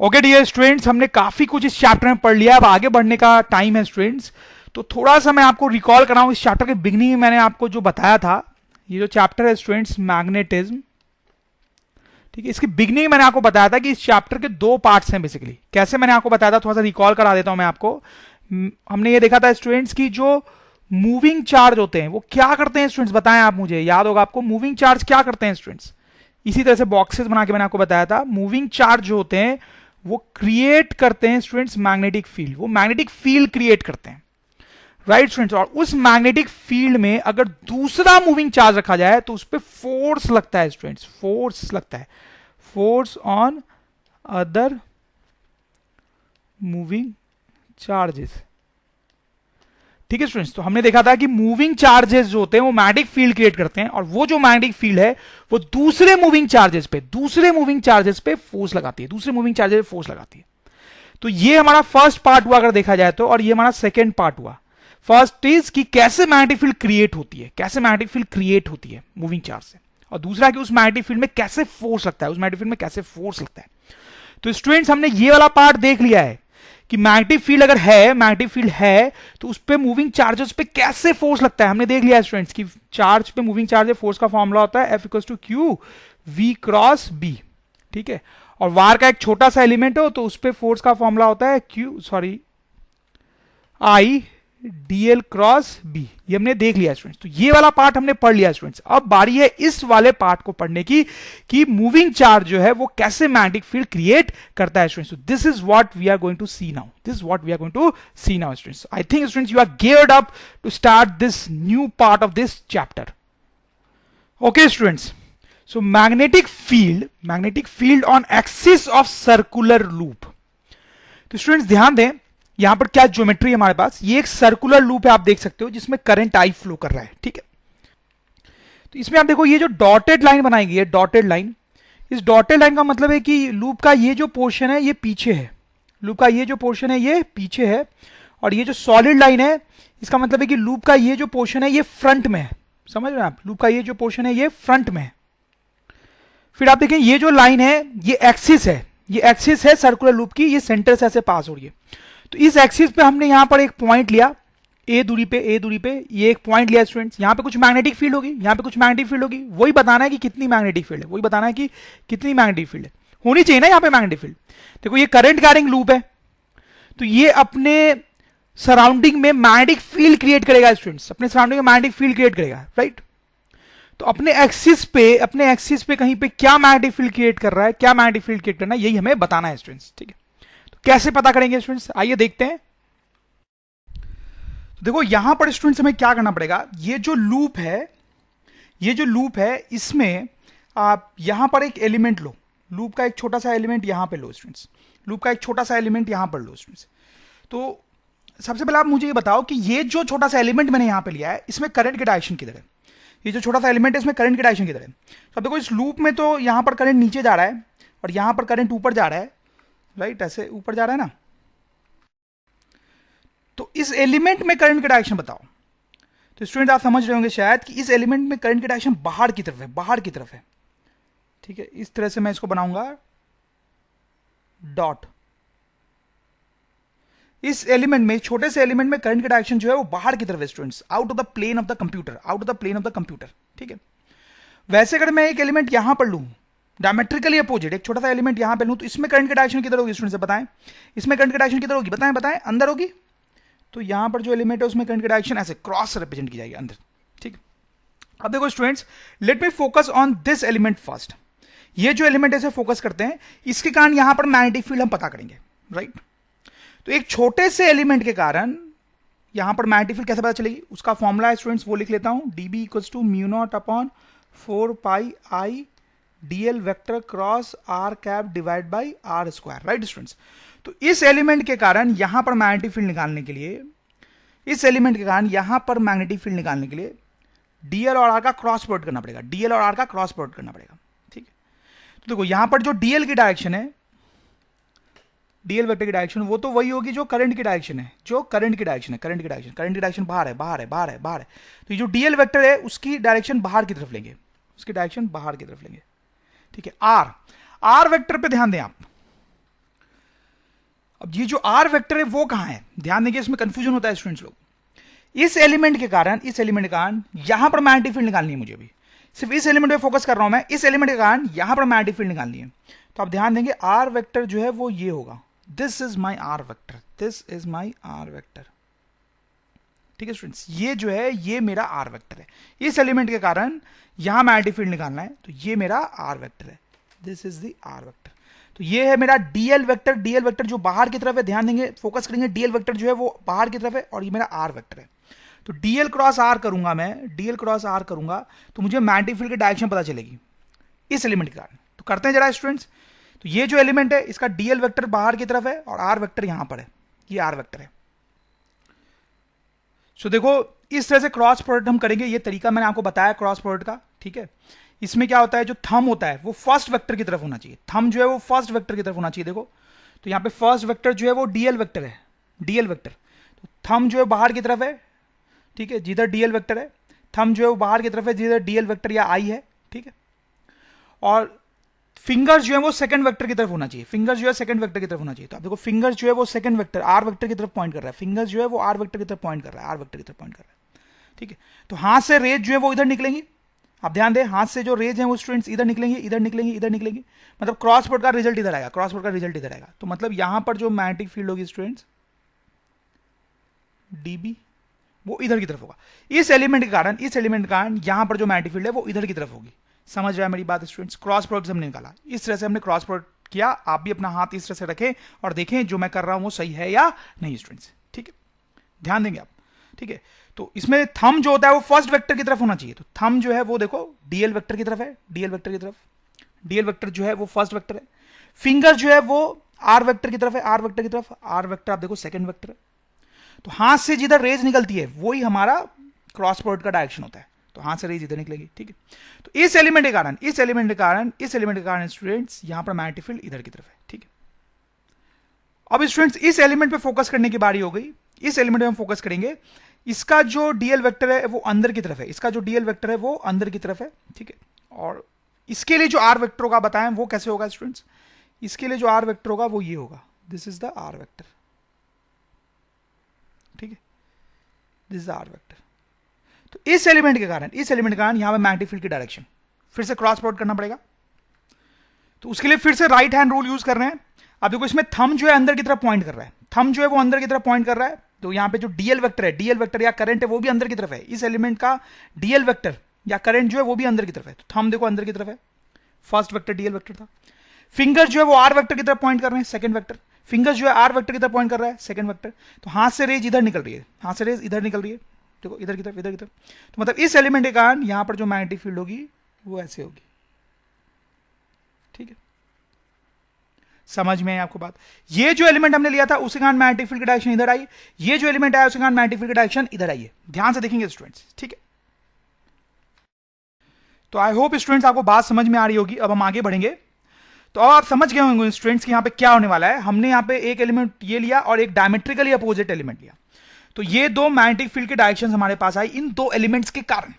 Okay dear students, हमने काफी कुछ इस चैप्टर में पढ़ लिया, अब आगे बढ़ने का टाइम है स्टूडेंट्स। तो थोड़ा सा मैं आपको रिकॉल कराऊं, इस चैप्टर के बिगनिंग में मैंने आपको जो बताया था, ये जो चैप्टर है स्टूडेंट्स मैग्नेटिज्म, ठीक है, इसकी बिगनिंग मैंने आपको बताया था कि इस चैप्टर के दो पार्ट्स हैं बेसिकली। कैसे मैंने आपको बताया था, थोड़ा सा रिकॉल करा देता हूं मैं आपको। हमने ये देखा था स्टूडेंट्स की जो मूविंग चार्ज होते हैं वो क्या करते हैं स्टूडेंट्स, बताएं आप मुझे, याद होगा आपको मूविंग चार्ज क्या करते हैं स्टूडेंट्स। इसी तरह से बॉक्सेस बना के मैंने आपको बताया था, मूविंग चार्ज जो होते हैं वो क्रिएट करते हैं स्टूडेंट्स मैग्नेटिक फील्ड, वो मैग्नेटिक फील्ड क्रिएट करते हैं, राइट स्टूडेंट्स। और उस मैग्नेटिक फील्ड में अगर दूसरा मूविंग चार्ज रखा जाए तो उस पर फोर्स लगता है स्टूडेंट्स, फोर्स लगता है, force on other moving charges, ठीक है स्टूडेंट्स। तो हमने देखा था कि मूविंग चार्जेस जो होते हैं वो मैग्नेटिक फील्ड क्रिएट करते हैं, और वो जो मैग्नेटिक फील्ड है वो दूसरे मूविंग चार्जेस पे फोर्स लगाती है, दूसरे मूविंग चार्जेस पे फोर्स लगाती है। तो ये हमारा फर्स्ट पार्ट हुआ अगर देखा जाए तो, और ये हमारा सेकेंड पार्ट हुआ। फर्स्ट इज कि कैसे मैग्नेटिक फील्ड क्रिएट होती है, कैसे मैग्नेटिक फील्ड क्रिएट होती है मूविंग चार्ज से, और दूसरा कि उस मैग्नेटिक फील्ड में कैसे फोर्स लगता है, उस मैग्नेटिक फील्ड में कैसे फोर्स लगता है। तो स्टूडेंट्स हमने ये वाला पार्ट देख लिया है कि मैग्नेटिक फील्ड अगर है, मैग्नेटिक फील्ड है तो उस पे मूविंग चार्जेस पे कैसे फोर्स लगता है, हमने देख लिया है स्टूडेंट्स कि चार्ज पे मूविंग चार्ज फोर्स का फॉर्मूला होता है F equals to Q V cross B, ठीक है। और वार का एक छोटा सा एलिमेंट हो तो उस पे फोर्स का फॉर्मूला होता है आई डीएल क्रॉस बी, ये हमने देख लिया स्टूडेंट्स। तो ये वाला पार्ट हमने पढ़ लिया स्टूडेंट्स। अब बारी है इस वाले पार्ट को पढ़ने की कि मूविंग चार्ज जो है वो कैसे मैग्नेटिक फील्ड क्रिएट करता है students. This is what we are going to see now, this is what we are going to see now students. I think students you are geared up to start this new part of this chapter. Okay students, so magnetic field on axis of circular loop. तो students ध्यान दें, यहां पर क्या geometry है हमारे पास, ये एक सर्कुलर लूप है, आप देख सकते हो जिसमें करंट आई फ्लो कर रहा है, ठीक है। तो इसमें आप देखो ये जो डॉटेड लाइन बनाई गई है, डॉटेड लाइन, इस डॉटेड लाइन का मतलब है कि लूप का ये जो पोर्शन है ये पीछे है, लूप का ये जो पोर्शन है ये पीछे है, और ये जो सॉलिड लाइन है इसका मतलब है कि लूप का ये जो पोर्शन है ये फ्रंट में है, समझ रहे हैं आप, लूप का ये जो पोर्शन है ये फ्रंट में है। फिर आप देखें ये जो लाइन है ये एक्सिस है, ये एक्सिस है सर्कुलर लूप की, ये सेंटर से ऐसे पास हो रही है। तो इस एक्सिस पे हमने यहां पर एक पॉइंट लिया, ए दूरी पे ये एक पॉइंट लिया स्टूडेंट्स, यहां पे कुछ मैग्नेटिक फील्ड होगी, यहां पे कुछ मैग्नेटिक फील्ड होगी, वही बताना है कि कितनी मैग्नेटिक फील्ड है, वही बताना है कि कितनी मैग्नेटिक फील्ड है, होनी चाहिए ना यहां पे मैग्नेटिक फील्ड। देखो ये करंट कैरिंग लूप है, तो ये अपने सराउंडिंग में मैग्नेटिक फील्ड क्रिएट करेगा स्टूडेंट्स, अपने सराउंडिंग में मैग्नेटिक फील्ड क्रिएट करेगा, राइट। तो अपने एक्सिस पे कहीं पे क्या मैग्नेटिक फील्ड क्रिएट कर रहा है, क्या मैग्नेटिक फील्ड क्रिएट करना है, यही हमें बताना है स्टूडेंट्स, ठीक है। तो कैसे पता करेंगे स्टूडेंट्स, आइए देखते हैं। तो देखो यहां पर स्टूडेंट्स हमें क्या करना पड़ेगा, ये जो लूप है इसमें आप यहां पर एक एलिमेंट लो, लूप का एक छोटा सा एलिमेंट यहां पे लो स्टूडेंट्स, लूप का एक छोटा सा एलिमेंट यहां पर लो स्टूडेंट्स। तो सबसे पहले आप मुझे ये बताओ कि ये जो छोटा सा एलिमेंट मैंने यहां पे लिया है इसमें करंट की डायरेक्शन किधर है, ये जो छोटा सा एलिमेंट है इसमें करंट की डायरेक्शन किधर है। तो अब देखो इस लूप में तो यहां पर करंट नीचे जा रहा है और यहां पर करंट ऊपर जा रहा है, राइट, ऐसे ऊपर जा रहा है ना। तो इस एलिमेंट में करंट की डायरेक्शन बताओ। तो स्टूडेंट आप समझ रहे होंगे शायद कि इस एलिमेंट में करंट की डायरेक्शन बाहर की तरफ है, ठीक है। इस तरह से मैं इसको बनाऊंगा डॉट, इस एलिमेंट में, छोटे से एलिमेंट में करंट की डायरेक्शन जो है वो बाहर की तरफ है students, out of the plane of the computer, ठीक है। वैसे अगर मैं एक एलिमेंट यहां पर लूं डायमेट्रिकली अपोजिट, एक छोटा सा एलिमेंट यहां पर लूं, तो इसमें करंट की डायरेक्शन किधर होगी स्टूडेंट्स बताएं, इसमें करंट की डायरेक्शन किधर होगी, बताएं अंदर होगी। तो यहां पर जो एलिमेंट है उसमें करंट की डायरेक्शन ऐसे क्रॉस रिप्रेजेंट की जाएगी अंदर, ठीक। अब देखो students, let me focus on this element first. ये जो एलिमेंट ऐसे फोकस करते हैं, इसके कारण यहां पर मैग्नेटिक फील्ड हम पता करेंगे, राइट। तो एक छोटे से एलिमेंट के कारण यहां पर मैग्नेटिक फील्ड कैसे पता चलेगी, उसका फॉर्मूला है स्टूडेंट्स, वो लिख लेता हूं, dB equals to mu naught upon 4 pi I dl vector cross r cap divide by r square, right students. तो इस एलिमेंट के कारण यहां पर मैग्नेटिक फील्ड निकालने के लिए, dl और r का क्रॉस प्रोडक्ट करना पड़ेगा, ठीक है। तो देखो यहां पर जो dl की डायरेक्शन है, डीएल वेक्टर की डायरेक्शन वो तो वही होगी जो करंट की डायरेक्शन है, करंट की डायरेक्शन बाहर है। तो ये जो डीएल वेक्टर है उसकी डायरेक्शन बाहर की तरफ लेंगे, ठीक है। आर वेक्टर पे ध्यान दें आप, अब ये जो आर वेक्टर है वो कहां है, ध्यान देंगे, इसमें कंफ्यूजन होता है स्टूडेंट्स लोग। इस एलिमेंट के कारण यहां पर मैग्नेटिक फील्ड निकालनी है मुझे भी, सिर्फ इस एलिमेंट पे फोकस कर रहा हूं मैं, इस एलिमेंट के कारण यहां पर मैग्नेटिक फील्ड निकालनी है। तो आप ध्यान देंगे आर वेक्टर जो है वो ये होगा, this is my R vector, this is my R vector. ठीक है स्टूडेंट्स, ये जो है ये मेरा आर वेक्टर है, इस एलिमेंट के कारण यहां मैग्नेटिक फील्ड निकालना है, तो ये मेरा आर वेक्टर है, this is the R vector. तो ये है मेरा डीएल वेक्टर, डीएल वेक्टर जो बाहर की तरफ है, ध्यान देंगे फोकस करेंगे, डीएल वेक्टर जो है वो बाहर की तरफ है और ये मेरा आर वेक्टर है। तो डीएल क्रॉस आर करूंगा मैं, डीएल क्रॉस आर करूंगा तो मुझे मैग्नेटिक फील्ड की डायरेक्शन पता चलेगी इस एलिमेंट के कारण। तो करते हैं जरा स्टूडेंट्स, तो ये जो एलिमेंट है इसका डीएल वेक्टर बाहर की तरफ है और आर वेक्टर यहां पर है, ये आर वेक्टर है। सो देखो इस तरह से क्रॉस प्रोडक्ट हम करेंगे, ये तरीका मैंने आपको बताया क्रॉस प्रोडक्ट का। ठीक है, इसमें क्या होता है, जो थंब होता है वो फर्स्ट वेक्टर की तरफ होना चाहिए, थंब जो है वो फर्स्ट वेक्टर की तरफ होना चाहिए। देखो तो यहां पे फर्स्ट वेक्टर जो है वो डीएल वेक्टर है, डीएल वेक्टर, तो थंब जो है बाहर की तरफ है। ठीक है, जिधर डीएल वेक्टर है, थंब जो है वो बाहर की तरफ है जिधर डीएल वेक्टर या आई है। ठीक है, और फिंगर जो है वो सेकंड वेक्टर की तरफ होना चाहिए, फिंगर जो है सेकंड वेक्टर की तरफ होना चाहिए। तो आप देखो फिंगर जो है वो सेकंड वेक्टर आर वेक्टर की तरफ पॉइंट कर रहा है, फिंगर जो है वो आर वेक्टर की तरफ पॉइंट कर रहा है, आर वेक्टर की तरफ पॉइंट कर रहा है। ठीक है, तो हाथ से रेज जो है वो इधर निकलेंगी, आप ध्यान दें हाथ से जो रेज है वो स्टूडेंट्स इधर निकलेंगे, इधर निकलेंगे, इधर निकलेंगे, मतलब क्रॉस प्रोडक्ट का रिजल्ट इधर आएगा, क्रॉस प्रोडक्ट का रिजल्ट इधर आएगा। तो मतलब यहां पर जो मैग्नेटिक फील्ड होगी स्टूडेंट्स डीबी वो इधर की तरफ होगा, इस एलिमेंट के कारण, इस एलिमेंट के कारण यहां पर जो मैग्नेटिक फील्ड है वो इधर की तरफ होगी। समझ रहा है मेरी बात स्टूडेंट्स, क्रॉस प्रोडक्ट हमने निकाला, इस तरह से हमने क्रॉस प्रोडक्ट किया। आप भी अपना हाथ इस तरह से रखें और देखें जो मैं कर रहा हूं वो सही है या नहीं स्टूडेंट्स। ठीक है, ध्यान देंगे आप। ठीक है, तो इसमें थंब जो होता है वो फर्स्ट वेक्टर की तरफ होना चाहिए, तो थंब जो है वो देखो डीएल वेक्टर की तरफ है, डीएल वेक्टर की तरफ, डीएल वेक्टर जो है वो फर्स्ट वेक्टर है, फिंगर जो है वो आर वेक्टर की तरफ है, आर वेक्टर की तरफ, आर वेक्टर आप देखो सेकंड वेक्टर है। तो हाथ से जिधर रेज निकलती है वही हमारा क्रॉस प्रोडक्ट का डायरेक्शन होता है, तो हाथ से रेज इधर निकलेगी। ठीक है, तो इस एलिमेंट के कारण, इस एलिमेंट के कारण, इस एलिमेंट के कारण स्टूडेंट्स यहां पर मैग्नेटिक फील्ड इधर की तरफ है। ठीक है, अब स्टूडेंट्स इस एलिमेंट पे फोकस करने की बारी हो गई, इस एलिमेंट पे हम फोकस करेंगे। इसका जो डीएल वेक्टर है वो अंदर की तरफ है, इसका जो डीएल वेक्टर है वो अंदर की तरफ है। ठीक है, और इसके लिए जो आर वेक्टर होगा बताएं वो कैसे होगा स्टूडेंट्स, इसके लिए जो आर वेक्टर होगा वो ये होगा, this is the R vector. ठीक है, दिस इज आर वेक्टर। तो इस एलिमेंट के कारण, इस एलिमेंट के कारण यहां पे मैग्नेटिक फील्ड की डायरेक्शन फिर से क्रॉस प्रोडक्ट करना पड़ेगा, तो उसके लिए फिर से राइट हैंड रूल यूज कर रहे हैं। अब देखो इसमें थंब जो है अंदर की तरफ पॉइंट कर रहा है, थंब जो है वो अंदर की तरफ पॉइंट कर रहा है, तो यहां पे जो डीएल वेक्टर है, डीएल वेक्टर या करंट है वो भी अंदर की तरफ है, इस एलिमेंट का डीएल वेक्टर या करंट जो है वो भी अंदर की तरफ है, तो थंब देखो अंदर की तरफ है, फर्स्ट वेक्टर डीएल वेक्टर था। फिंगर जो है वो आर वेक्टर की तरफ पॉइंट कर रहे हैं, सेकंड वेक्टर, फिंगर जो है आर वेक्टर की तरफ पॉइंट कर रहा है, सेकंड वेक्टर। तो हाथ से रेज इधर निकल रही है, हाथ से रेज इधर निकल रही है, देखो इधर की तरफ, इधर की तरफ। तो मतलब इस एलिमेंट के कारण यहां पर जो मैग्नेटिक फील्ड होगी वो ऐसे होगी। ठीक है, समझ में है आपको बात। ये जो एलिमेंट हमने लिया था उसके कारण मैग्नेटिक फील्ड की डायरेक्शन इधर आई, ये जो एलिमेंट आया उसके कारण मैग्नेटिक फील्ड की डायरेक्शन इधर आई है। ध्यान से देखेंगे स्टूडेंट्स। ठीक है, तो आई होप स्टूडेंट्स आपको बात समझ में आ रही होगी। अब हम आगे बढ़ेंगे, तो आप समझ गए होंगे स्टूडेंट्स कि यहाँ पे क्या होने वाला है। हमने यहाँ पे एक एलिमेंट ये लिया और एक डायमेट्रिकली अपोजिट एलिमेंट लिया, तो ये दो मैग्नेटिक फील्ड की डायरेक्शन हमारे पास आई इन दो एलिमेंट्स के कारण।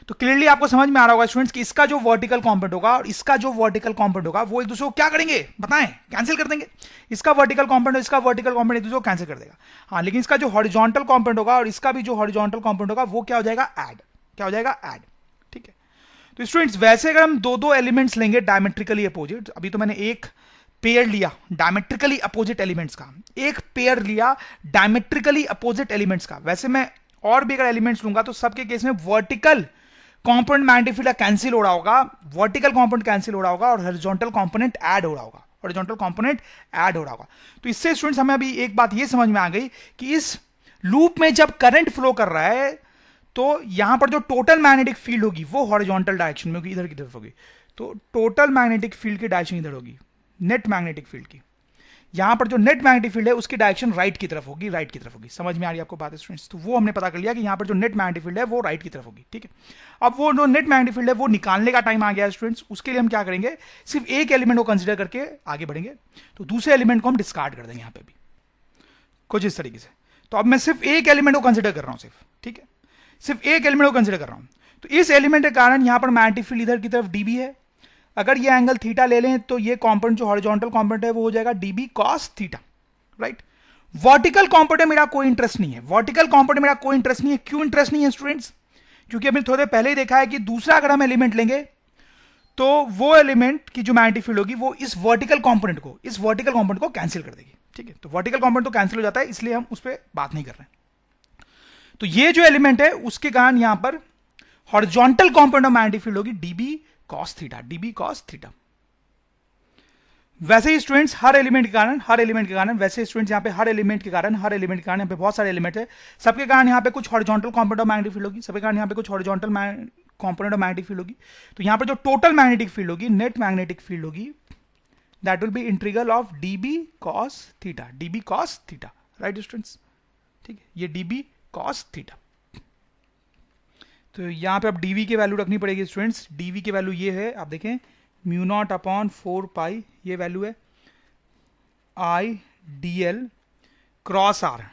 तो क्लियरली आपको समझ में आ रहा होगा स्टूडेंट्स कि इसका जो वर्टिकल कंपोनेंट होगा और इसका जो वर्टिकल कंपोनेंट होगा वो एक दूसरे को क्या करेंगे बताएं, कैंसिल कर देंगे। इसका वर्टिकल कंपोनेंट और इसका वर्टिकल कंपोनेंट एक दूसरे को कैंसिल कर देगा। हाँ, लेकिन इसका जो हॉरिजॉन्टल कंपोनेंट होगा और इसका भी जो हॉरिजॉन्टल कंपोनेंट होगा वो क्या हो जाएगा, ऐड। क्या हो जाएगा, ऐड। ठीक है, तो स्टूडेंट्स वैसे अगर हम दो दो एलिमेंट्स लेंगे डायमेट्रिकली अपोजिट, अभी तो मैंने एक पेयर लिया डायमेट्रिकली अपोजिट एलिमेंट्स का, एक पेयर लिया डायमेट्रिकली अपोजिट एलिमेंट्स का, वैसे मैं और भी अगर एलिमेंट्स लूंगा तो सबके केस में vertical component magnetic field cancel हो रहा होगा, वर्टिकल कंपोनेंट कैंसिल हो रहा होगा और हॉरिजॉन्टल कंपोनेंट ऐड हो रहा होगा, हॉरिजॉन्टल कंपोनेंट ऐड हो रहा होगा। तो इससे स्टूडेंट्स हमें अभी एक बात ये समझ में आ गई कि इस लूप में जब करंट फ्लो कर रहा है तो यहां पर जो टोटल मैग्नेटिक फील्ड होगी वो हॉरिजॉन्टल डायरेक्शन में होगी, इधर की तरफ होगी। तो टोटल मैग्नेटिक फील्ड की डायरेक्शन इधर होगी, नेट मैग्नेटिक फील्ड की। यहां पर जो नेट मैग्नेटिक फील्ड है उसकी डायरेक्शन राइट की तरफ होगी, राइट की तरफ होगी। समझ में आ रही है आपको बात स्टूडेंट्स? तो वो हमने पता कर लिया कि यहां पर जो नेट मैग्नेटिक फील्ड है वो राइट की तरफ होगी। ठीक है, अब वो जो नेट मैग्नेटिक फील्ड है वो निकालने का टाइम आ गया स्टूडेंट्स। उसके लिए हम क्या करेंगे, सिर्फ एक एलिमेंट को कंसिडर करके आगे बढ़ेंगे, तो दूसरे एलिमेंट को हम डिस्कार्ड कर देंगे यहां पर भी कुछ इस तरीके से। तो अब मैं सिर्फ एक एलिमेंट को कंसिडर कर रहा हूं सिर्फ, ठीक है, सिर्फ एक एलिमेंट को कंसिडर कर रहा हूं। तो इस एलिमेंट के कारण यहां पर मैग्नेटिक फील्ड इधर की तरफ डीबी है। अगर ये एंगल थीटा ले लें तो ये कंपोनेंट जो हॉरिजॉन्टल कंपोनेंट है वो हो जाएगा dB cos theta, right. Vertical component में मेरा कोई इंटरेस्ट नहीं है, वर्टिकल कंपोनेंट में मेरा कोई इंटरेस्ट नहीं है। क्यों इंटरेस्ट नहीं है स्टूडेंट्स? क्योंकि हमने थोड़ी देर पहले ही देखा है कि दूसरा अगर हम एलिमेंट लेंगे तो वो एलिमेंट की जो मैग्नेटिक फील्ड होगी वो इस वर्टिकल कंपोनेंट को कैंसिल कर देगी, ठीक है। तो वर्टिकल कंपोनेंट तो कैंसिल हो जाता है, इसलिए हम उस पर बात नहीं कर रहे हैं। तो ये जो एलिमेंट है उसके कारण यहां पर horizontal component of magnetic field होगी dB cos theta, dB cos theta. वैसे ही स्टूडेंट्स हर एलिमेंट के कारण वैसे स्टूडेंट्स यहाँ पे हर एलिमेंट के कारण यहाँ पे बहुत सारे एलिमेंट है, सबके कारण यहाँ पे कुछ horizontal component of magnetic field होगी, सबके कारण यहाँ पे कुछ horizontal component of magnetic field होगी। तो यहाँ पर जो टोटल मैग्नेटिक फील्ड होगी, नेट मैग्नेटिक फील्ड होगी, that will B integral of dB cos theta, dB cos theta, right students, ठीक है। ये डीबी कॉस थीटा। तो यहाँ पे अब डीवी की वैल्यू रखनी पड़ेगी स्टूडेंट्स। डीवी की वैल्यू ये है, आप देखें म्यू नॉट अपॉन 4 पाई, ये वैल्यू है I D L cross R,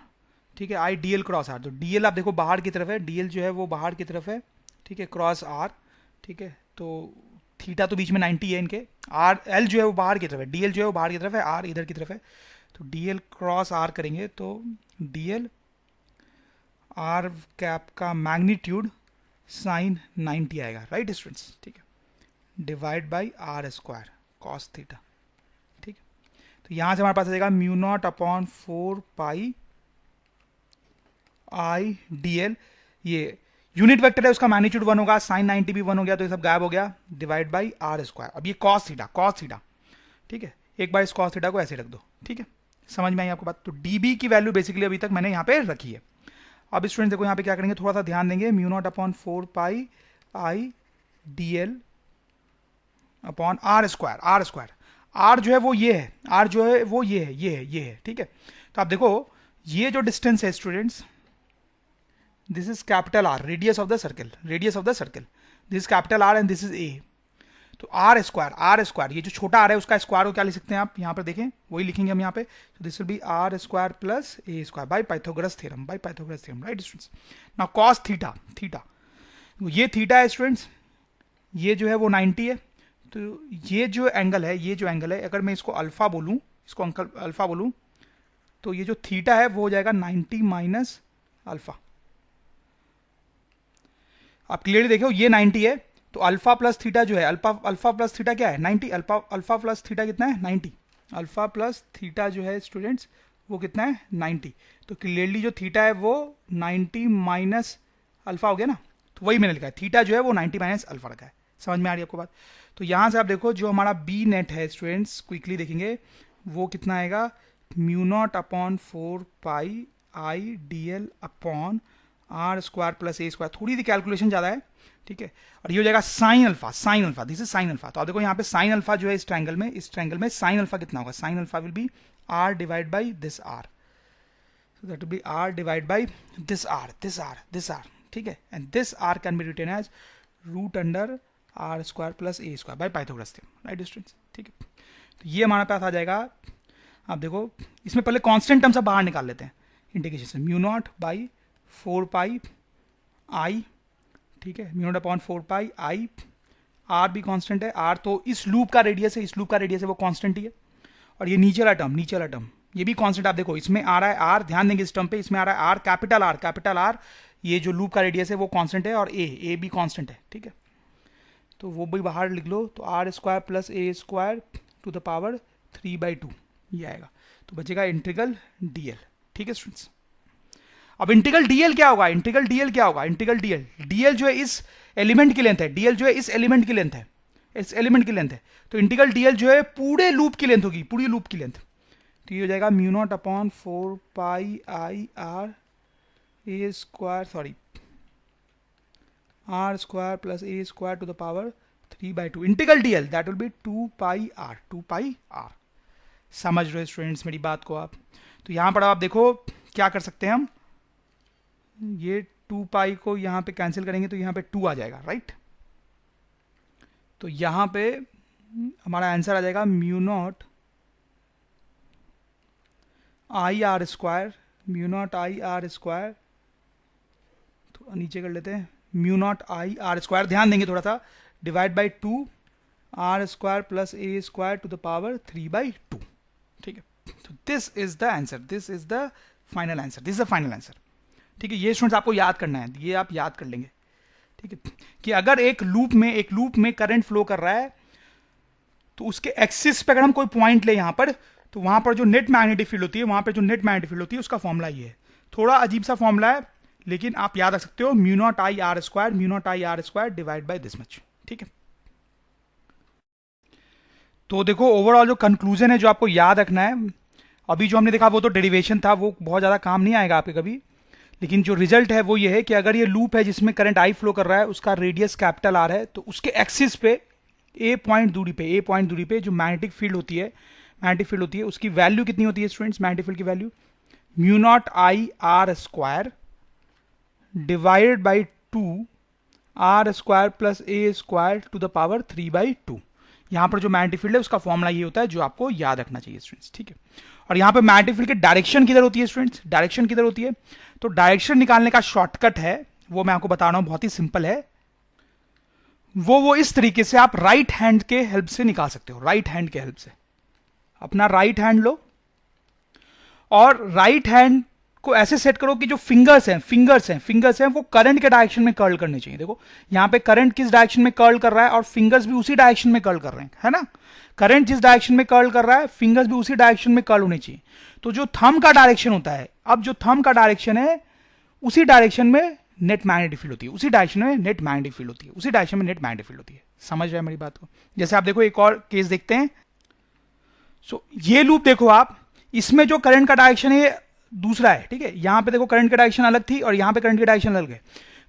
ठीक है, I D L cross R. तो डी एल आप देखो बाहर की तरफ है, डी एल जो है वो बाहर की तरफ है, ठीक है, क्रॉस आर, ठीक है। तो थीटा तो बीच में 90 है इनके, आर एल जो है वो बाहर की तरफ है, डी एल जो है वो बाहर की तरफ है, आर इधर की तरफ है। तो डी एल क्रॉस आर करेंगे तो डी एल आर कैप का मैग्नीट्यूड साइन 90 आएगा, राइट स्टूडेंट्स, ठीक है, divide by R square cos theta, ठीक है। तो यहां से हमारे पास आ जाएगा mu naught upon 4 pi I D L, ये यूनिट वेक्टर है उसका मैग्नीट्यूड 1 होगा, साइन 90 भी 1 हो गया तो ये सब गायब हो गया, डिवाइड बाई आर स्क्वायर। अब ये कॉस थीटा, ठीक है, एक बार इस कॉस थीटा को ऐसे रख दो, ठीक है, समझ में आई आपको बात। तो डीबी की वैल्यू बेसिकली अभी तक मैंने यहाँ पे रखी है। अब स्टूडेंट देखो यहाँ पे क्या करेंगे, थोड़ा सा ध्यान देंगे, mu naught upon 4 pi I D L upon are square, R जो है वो ये है, आर जो है वो ये है, ठीक है। तो आप देखो ये जो डिस्टेंस है students, this is capital R, radius of the circle, this is capital R and this is a. तो आर स्क्वायर, ये जो छोटा आर है उसका स्क्वायर को क्या लिख सकते हैं आप, यहाँ पर देखें वही लिखेंगे हम यहाँ पे। तो this will be R square plus A square by Pythagoras theorem, right students. Now cos theta, ये थीटा है स्टूडेंट्स, ये जो है वो 90 है। तो ये जो एंगल है, अगर मैं इसको अल्फा बोलूं, तो ये जो थीटा है वो हो जाएगा 90 माइनस अल्फा। आप क्लियरली देखो ये 90 है, तो अल्फा प्लस थीटा जो है, अल्फा प्लस थीटा क्या है 90, अल्फा प्लस थीटा कितना है 90, अल्फा प्लस थीटा जो है स्टूडेंट्स वो कितना है 90। तो क्लियरली जो थीटा है वो 90 माइनस अल्फा हो गया ना, तो वही मैंने लिखा है, थीटा जो है वो 90 माइनस अल्फा रखा है। समझ में आ रही है आपको बात? तो यहां से आप देखो जो हमारा बी नेट है स्टूडेंट्स, क्विकली देखेंगे वो कितना आएगा, mu naught upon 4 pi I D L upon are square plus A square, थोड़ी सी कैलकुलेशन ज्यादा है, ठीक है। और ये हो जाएगा sine alpha, this is sine alpha. तो आप देखो यहाँ पे साइन अल्फा जो है इस ट्रायंगल में साइन अल्फा कितना होगा, sine alpha will be R divide by this R, so that will be r divided by this r, ठीक है। And this r can be written as root under R square plus A square by Pythagoras theorem, right students, ठीक है। तो ये हमारे पास आ जाएगा। आप देखो इसमें पहले कांस्टेंट टर्म सब बाहर निकाल लेते हैं इंटीग्रेशन से, mu naught by 4 pi I, ठीक है, mu naught upon 4 pi I, R भी कांस्टेंट है, आर तो इस लूप का रेडियस है, वो कांस्टेंट ही है। और ये नीचे वाला टर्म ये भी कांस्टेंट, आप देखो इसमें आ रहा है आर, ध्यान देंगे इस टर्म पे, इसमें आ रहा है आर, कैपिटल आर, ये जो लूप का रेडियस है वो कांस्टेंट है, और ए भी कांस्टेंट है, ठीक है। तो वो भी बाहर लिख लो, तो R square plus A square to the power 3/2 ये आएगा। तो बचेगा इंटीग्रल डीएल, ठीक है स्टूडेंट्स। अब इंटीग्रल डीएल क्या होगा, डीएल जो है इस एलिमेंट की लेंथ है, इस एलिमेंट की लेंथ है, तो इंटीग्रल डीएल जो है पूरे लूप की लेंथ होगी, पूरी लूप की लेंथ। तो ये हो जाएगा mu naught upon 4 pi I R A square, R square plus A square to the power 3/2 integral DL, that will be 2 pi R. समझ रहे हो स्टूडेंट्स मेरी बात को आप? तो यहां पर आप देखो क्या कर सकते हैं हम, ये 2 पाई को यहां पे कैंसिल करेंगे तो यहां पे 2 आ जाएगा, राइट। तो यहां पे हमारा आंसर आ जाएगा mu naught I R square, तो नीचे कर लेते हैं, mu naught I R square, ध्यान देंगे थोड़ा सा, divide by 2 R square plus A square to the power 3/2, ठीक है। तो this is the answer, this is the final answer, this is the final answer. ठीक है, ये स्टूडेंट्स आपको याद करना है, ये आप याद कर लेंगे। ठीक है, कि अगर एक लूप में करंट फ्लो कर रहा है तो उसके एक्सिस पे अगर हम कोई पॉइंट ले यहां पर, तो वहां पर जो नेट मैग्नेटिक फील्ड होती है, वहां पर जो नेट मैग्नेटिक फील्ड होती है उसका फॉर्मूला ये है। थोड़ा अजीब सा फॉर्मूला है, लेकिन आप याद रख सकते हो, mu naught I R square divide by this much. ठीक है, तो देखो ओवरऑल जो कंक्लूजन है जो आपको याद रखना है, अभी जो हमने देखा वो तो डेरिवेशन था, वो बहुत ज्यादा काम नहीं आएगा आपके कभी, लेकिन जो रिजल्ट है वो ये है कि अगर ये लूप है जिसमें करंट आई फ्लो कर रहा है, उसका रेडियस कैपिटल आर है, तो उसके एक्सिस पे ए पॉइंट दूरी पे जो मैग्नेटिक फील्ड होती है उसकी वैल्यू कितनी होती है स्टूडेंट्स? मैग्नेटिक फील्ड की value mu naught I R square divided by 2 R square plus A square to the power 3/2। यहां पर जो मैग्नेटिक फील्ड है उसका फॉर्मूला ये होता है जो आपको याद रखना चाहिए स्टूडेंट्स। ठीक है, और यहां पर मैग्नेटिक फील्ड की डायरेक्शन किधर होती है स्टूडेंट्स? डायरेक्शन किधर होती है? तो डायरेक्शन निकालने का शॉर्टकट है, वो मैं आपको बता रहा हूं, बहुत ही सिंपल है। वो इस तरीके से आप राइट हैंड के हेल्प से निकाल सकते हो। राइट हैंड के हेल्प से अपना राइट हैंड लो और राइट हैंड को ऐसे सेट करो कि जो फिंगर्स हैं वो करंट के डायरेक्शन में कर्ल करने चाहिए। देखो यहां पे करंट किस डायरेक्शन में कर्ल कर रहा है और फिंगर्स भी उसी डायरेक्शन में कर्ल कर रहे हैं, है ना? करंट जिस डायरेक्शन में कर्ल कर रहा है, फिंगर्स भी उसी डायरेक्शन में कर्ल होने चाहिए। तो जो थंब का डायरेक्शन होता है, अब जो थंब का डायरेक्शन है उसी डायरेक्शन में नेट मैग्नेटिक फील्ड होती है, उसी डायरेक्शन में नेट मैग्नेटिक फील्ड होती है, उसी डायरेक्शन में नेट मैग्नेटिक फील्ड होती है। समझ रहे हैं मेरी बात को? जैसे आप देखो एक और केस देखते हैं। सो ये लूप देखो आप, इसमें जो करंट का डायरेक्शन है दूसरा है। ठीक है, यहां पे देखो करंट की डायरेक्शन अलग थी और यहां पे करंट की डायरेक्शन अलग है।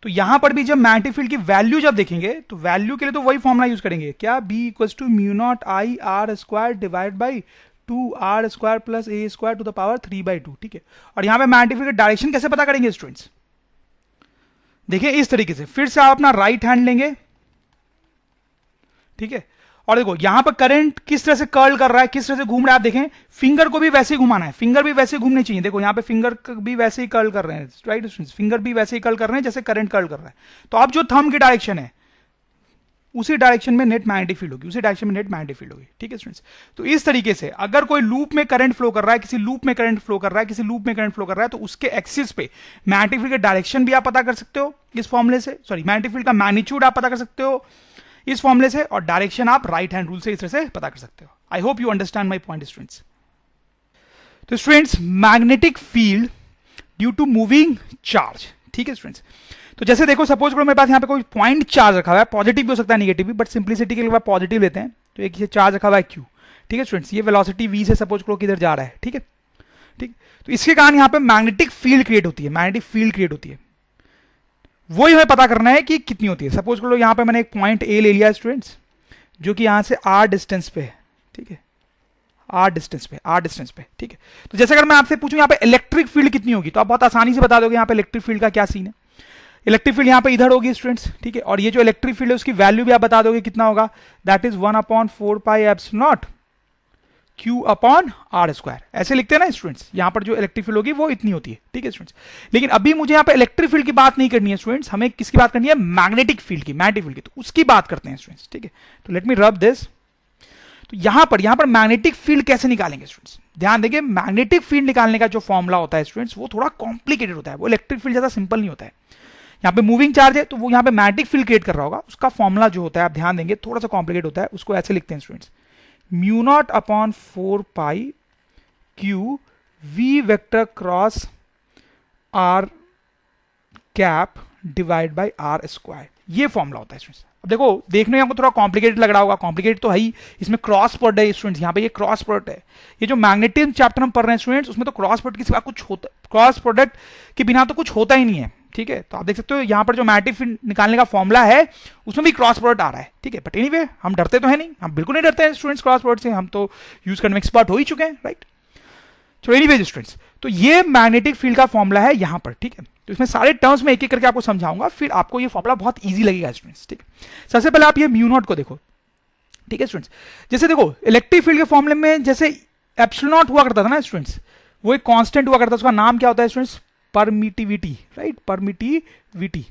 तो यहां पर भी जब मैग्नेटिक फील्ड की वैल्यू जब देखेंगे तो वैल्यू के लिए तो वही फॉर्मुला यूज करेंगे, क्या? B equals to mu naught I R square divide by 2 R square plus A square to the power 3/2। ठीक है, और यहां पे मैग्नेटिक फील्ड की डायरेक्शन कैसे पता करेंगे स्टूडेंट्स? देखिए इस तरीके से, फिर से आप अपना राइट हैंड लेंगे। ठीक है, और देखो यहां पर करंट किस तरह से कर्ल कर रहा है, किस तरह से घूम रहा है, आप देखें फिंगर को भी वैसे ही घुमाना है, फिंगर भी वैसे घूमने चाहिए। देखो यहां पे फिंगर भी वैसे ही कर्ल कर रहे हैं, राइट स्टूडेंट्स? फिंगर भी वैसे ही कर्ल कर रहे हैं जैसे करंट कर्ल कर रहा है। तो अब जो थंब की डायरेक्शन है उसी डायरेक्शन में नेट मैग्नेटिक फील्ड होगी, उसी डायरेक्शन में नेट मैग्नेटिक फील्ड होगी। ठीक है स्टूडेंट्स, तो इस तरीके से अगर कोई लूप में करंट फ्लो कर रहा है, किसी लूप में करंट फ्लो कर रहा है, तो उसके एक्सिस पे मैग्नेटिक फील्ड के डायरेक्शन भी आप पता कर सकते हो इस फॉर्मूले से, सॉरी मैग्नेटिक फील्ड का मैग्नीट्यूड आप पता कर सकते हो इस फॉर्मूले से, और डायरेक्शन आप राइट हैंड रूल से इस तरह से पता कर सकते हो। I hope you understand my point students. तो students magnetic field due to moving charge. ठीक है स्टूडेंट्स, तो जैसे देखो सपोज करो मेरे पास यहाँ पे कोई पॉइंट चार्ज रखा हुआ है, पॉजिटिव भी हो सकता है नेगेटिव भी, बट सिंप्लिसिटी के लिए पॉजिटिव लेते हैं। तो एक ये चार्ज रखा हुआ है क्यू। ठीक है स्टूडेंट्स, ये वेलोसिटी वी से सपोज करो किधर जा रहा है। ठीक है, ठीक, तो इसके कारण यहाँ पे मैग्नेटिक फील्ड क्रिएट होती है, वही हमें पता करना है कि कितनी होती है। सपोज करो यहाँ पे मैंने एक पॉइंट ए ले लिया स्टूडेंट्स, जो कि यहाँ से आर डिस्टेंस पे है। ठीक है, आर डिस्टेंस पे। ठीक है, तो जैसे अगर मैं आपसे पूछूं यहाँ पे इलेक्ट्रिक फील्ड कितनी होगी, तो आप बहुत आसानी से बता दोगे यहाँ पे इलेक्ट्रिक फील्ड का क्या सीन है। इलेक्ट्रिक फील्ड यहाँ पे इधर होगी स्टूडेंट्स। ठीक है, और ये जो इलेक्ट्रिक फील्ड है उसकी वैल्यू भी आप बता दोगे कितना होगा, that is 1/4 pi epsilon naught Q upon are square. ऐसे लिखते हैं ना स्टूडेंट्स, यहां पर जो इलेक्ट्रिक फील्ड होगी वो इतनी होती है। ठीक है स्टूडेंट्स, लेकिन अभी मुझे यहाँ पे इलेक्ट्रिक फील्ड की बात नहीं करनी है स्टूडेंट्स, हमें किसकी बात करनी है? मैग्नेटिक फील्ड की, तो उसकी बात करते हैं स्टूडेंट्स। ठीक है, तो लेट मी रब दिस। तो यहां पर मैग्नेटिक फील्ड कैसे निकालेंगे स्टूडेंट्स? ध्यान देंगे, मैग्नेटिक फील्ड निकालने का जो फॉर्मुला होता है स्टूडेंट्स वो थोड़ा कॉम्प्लिकेटेड होता है, वो इलेक्ट्रिक फील्ड ज्यादा सिंपल नहीं होता है। यहाँ पे मूविंग चार्ज है तो वो यहाँ पे मैग्नेटिक फील्ड क्रिएट कर रहा होगा, उसका फॉर्मुला जो होता है आप ध्यान देंगे थोड़ा सा कॉम्प्लिकेट होता है। उसको ऐसे लिखते हैं students, mu naught upon 4 pi Q V vector cross R cap divide by R square, ये फॉर्मुला होता है स्टूडेंट्स। अब देखो देखने में आपको थोड़ा कॉम्प्लिकेटेड लग रहा होगा, कॉम्प्लिकेटेड तो है ही, इसमें क्रॉस प्रोडक्ट है स्टूडेंट्स, यहाँ पे ये क्रॉस प्रोडक्ट है। ये जो मैग्नेटिज्म चैप्टर हम पढ़ रहे हैं स्टूडेंट्स उसमें तो क्रॉस प्रोडक्ट के सिवा कुछ होता, क्रॉस प्रोडक्ट के बिना तो कुछ होता ही नहीं है। ठीक है, तो आप देख सकते हो यहाँ पर जो मैग्नेटिक फील्ड निकालने का फॉर्मुला है उसमें भी क्रॉस प्रोडक्ट आ रहा है। ठीक है, बट एनीवे हम डरते तो है नहीं, हम बिल्कुल नहीं डरते हैं स्टूडेंट्स क्रॉस प्रोडक्ट से, हम तो यूज करने में एक्सपर्ट हो ही चुके हैं, राइट? तो एनीवे स्टूडेंट्स, तो ये मैग्नेटिक फील्ड का फॉर्मुला है यहाँ पर। ठीक है, तो इसमें सारे टर्म्स में एक एक करके आपको समझाऊंगा, फिर आपको ये फॉर्मुला बहुत इजी लगेगा स्टूडेंट्स। ठीक है, सबसे पहले आप ये म्यू नॉट को देखो। ठीक है स्टूडेंट्स, जैसे देखो इलेक्ट्रिक फील्ड के फॉर्मुले में जैसे एप्सिलॉन नॉट हुआ करता था ना स्टूडेंट्स, वो एक कांस्टेंट हुआ करता था, उसका नाम क्या होता है स्टूडेंट्स? Permittivity, right? परमिटिविटी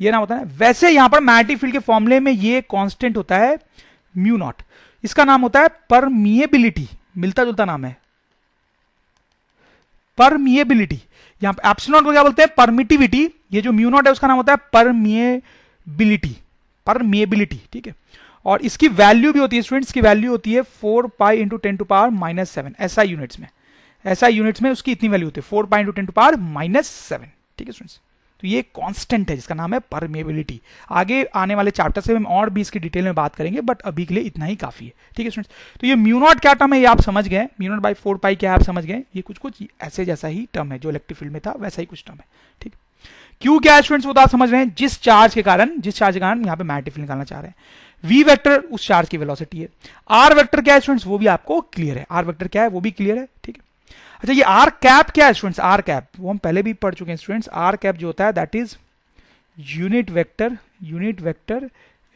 ये नाम होता है। वैसे यहां पर मैग्नेटिक फील्ड के फॉर्मुले में ये कांस्टेंट होता है म्यू नॉट, इसका नाम होता है परमिएबिलिटी, मिलता जुलता नाम है। परमिएबिलिटी, यहाँ पे एप्सिलॉन को क्या बोलते हैं, परमिटिविटी, ये जो म्यू नॉट है उसका नाम होता है परमिएबिलिटी, परमिएबिलिटी, ठीक है। और इसकी वैल्यू भी होती है स्टूडेंट्स, की वैल्यू होती है 4 pi into 10 to power -7 SI units में, SI यूनिट्स में उसकी इतनी वैल्यू होती है 4 पाई इंटू 10 टू पावर -7, ठीक है स्टूडेंट्स। तो ये कांस्टेंट है जिसका नाम है परमेबिलिटी। आगे आने वाले चैप्टर से हम और भी इसकी डिटेल में बात करेंगे, बट अभी के लिए इतना ही काफी है, ठीक है स्टूडेंट्स। तो ये म्यू नॉट क्या टर्म है ये आप समझ गए, म्यू नॉट बाई 4 पाई क्या है आप समझ गए, ये कुछ कुछ ऐसे जैसा ही टर्म है, जो इलेक्ट्रिक फील्ड में था वैसा ही कुछ टर्म है, ठीक। क्यू क्या है स्टूडेंट्स वो तो आप समझ रहे हैं, जिस चार्ज के कारण यहाँ पे मैग्नेटिक फील्ड निकालना चाह रहे हैं। वी वेक्टर उस चार्ज की वेलोसिटी है। आर वेक्टर क्या है स्टूडेंट्स वो भी आपको क्लियर है, आर वेक्टर क्या है वो भी क्लियर है, ठीक है। अच्छा ये आर कैप क्या है स्टूडेंट्स, आर कैप वो हम पहले भी पढ़ चुके हैं स्टूडेंट्स। आर कैप जो होता है that is unit vector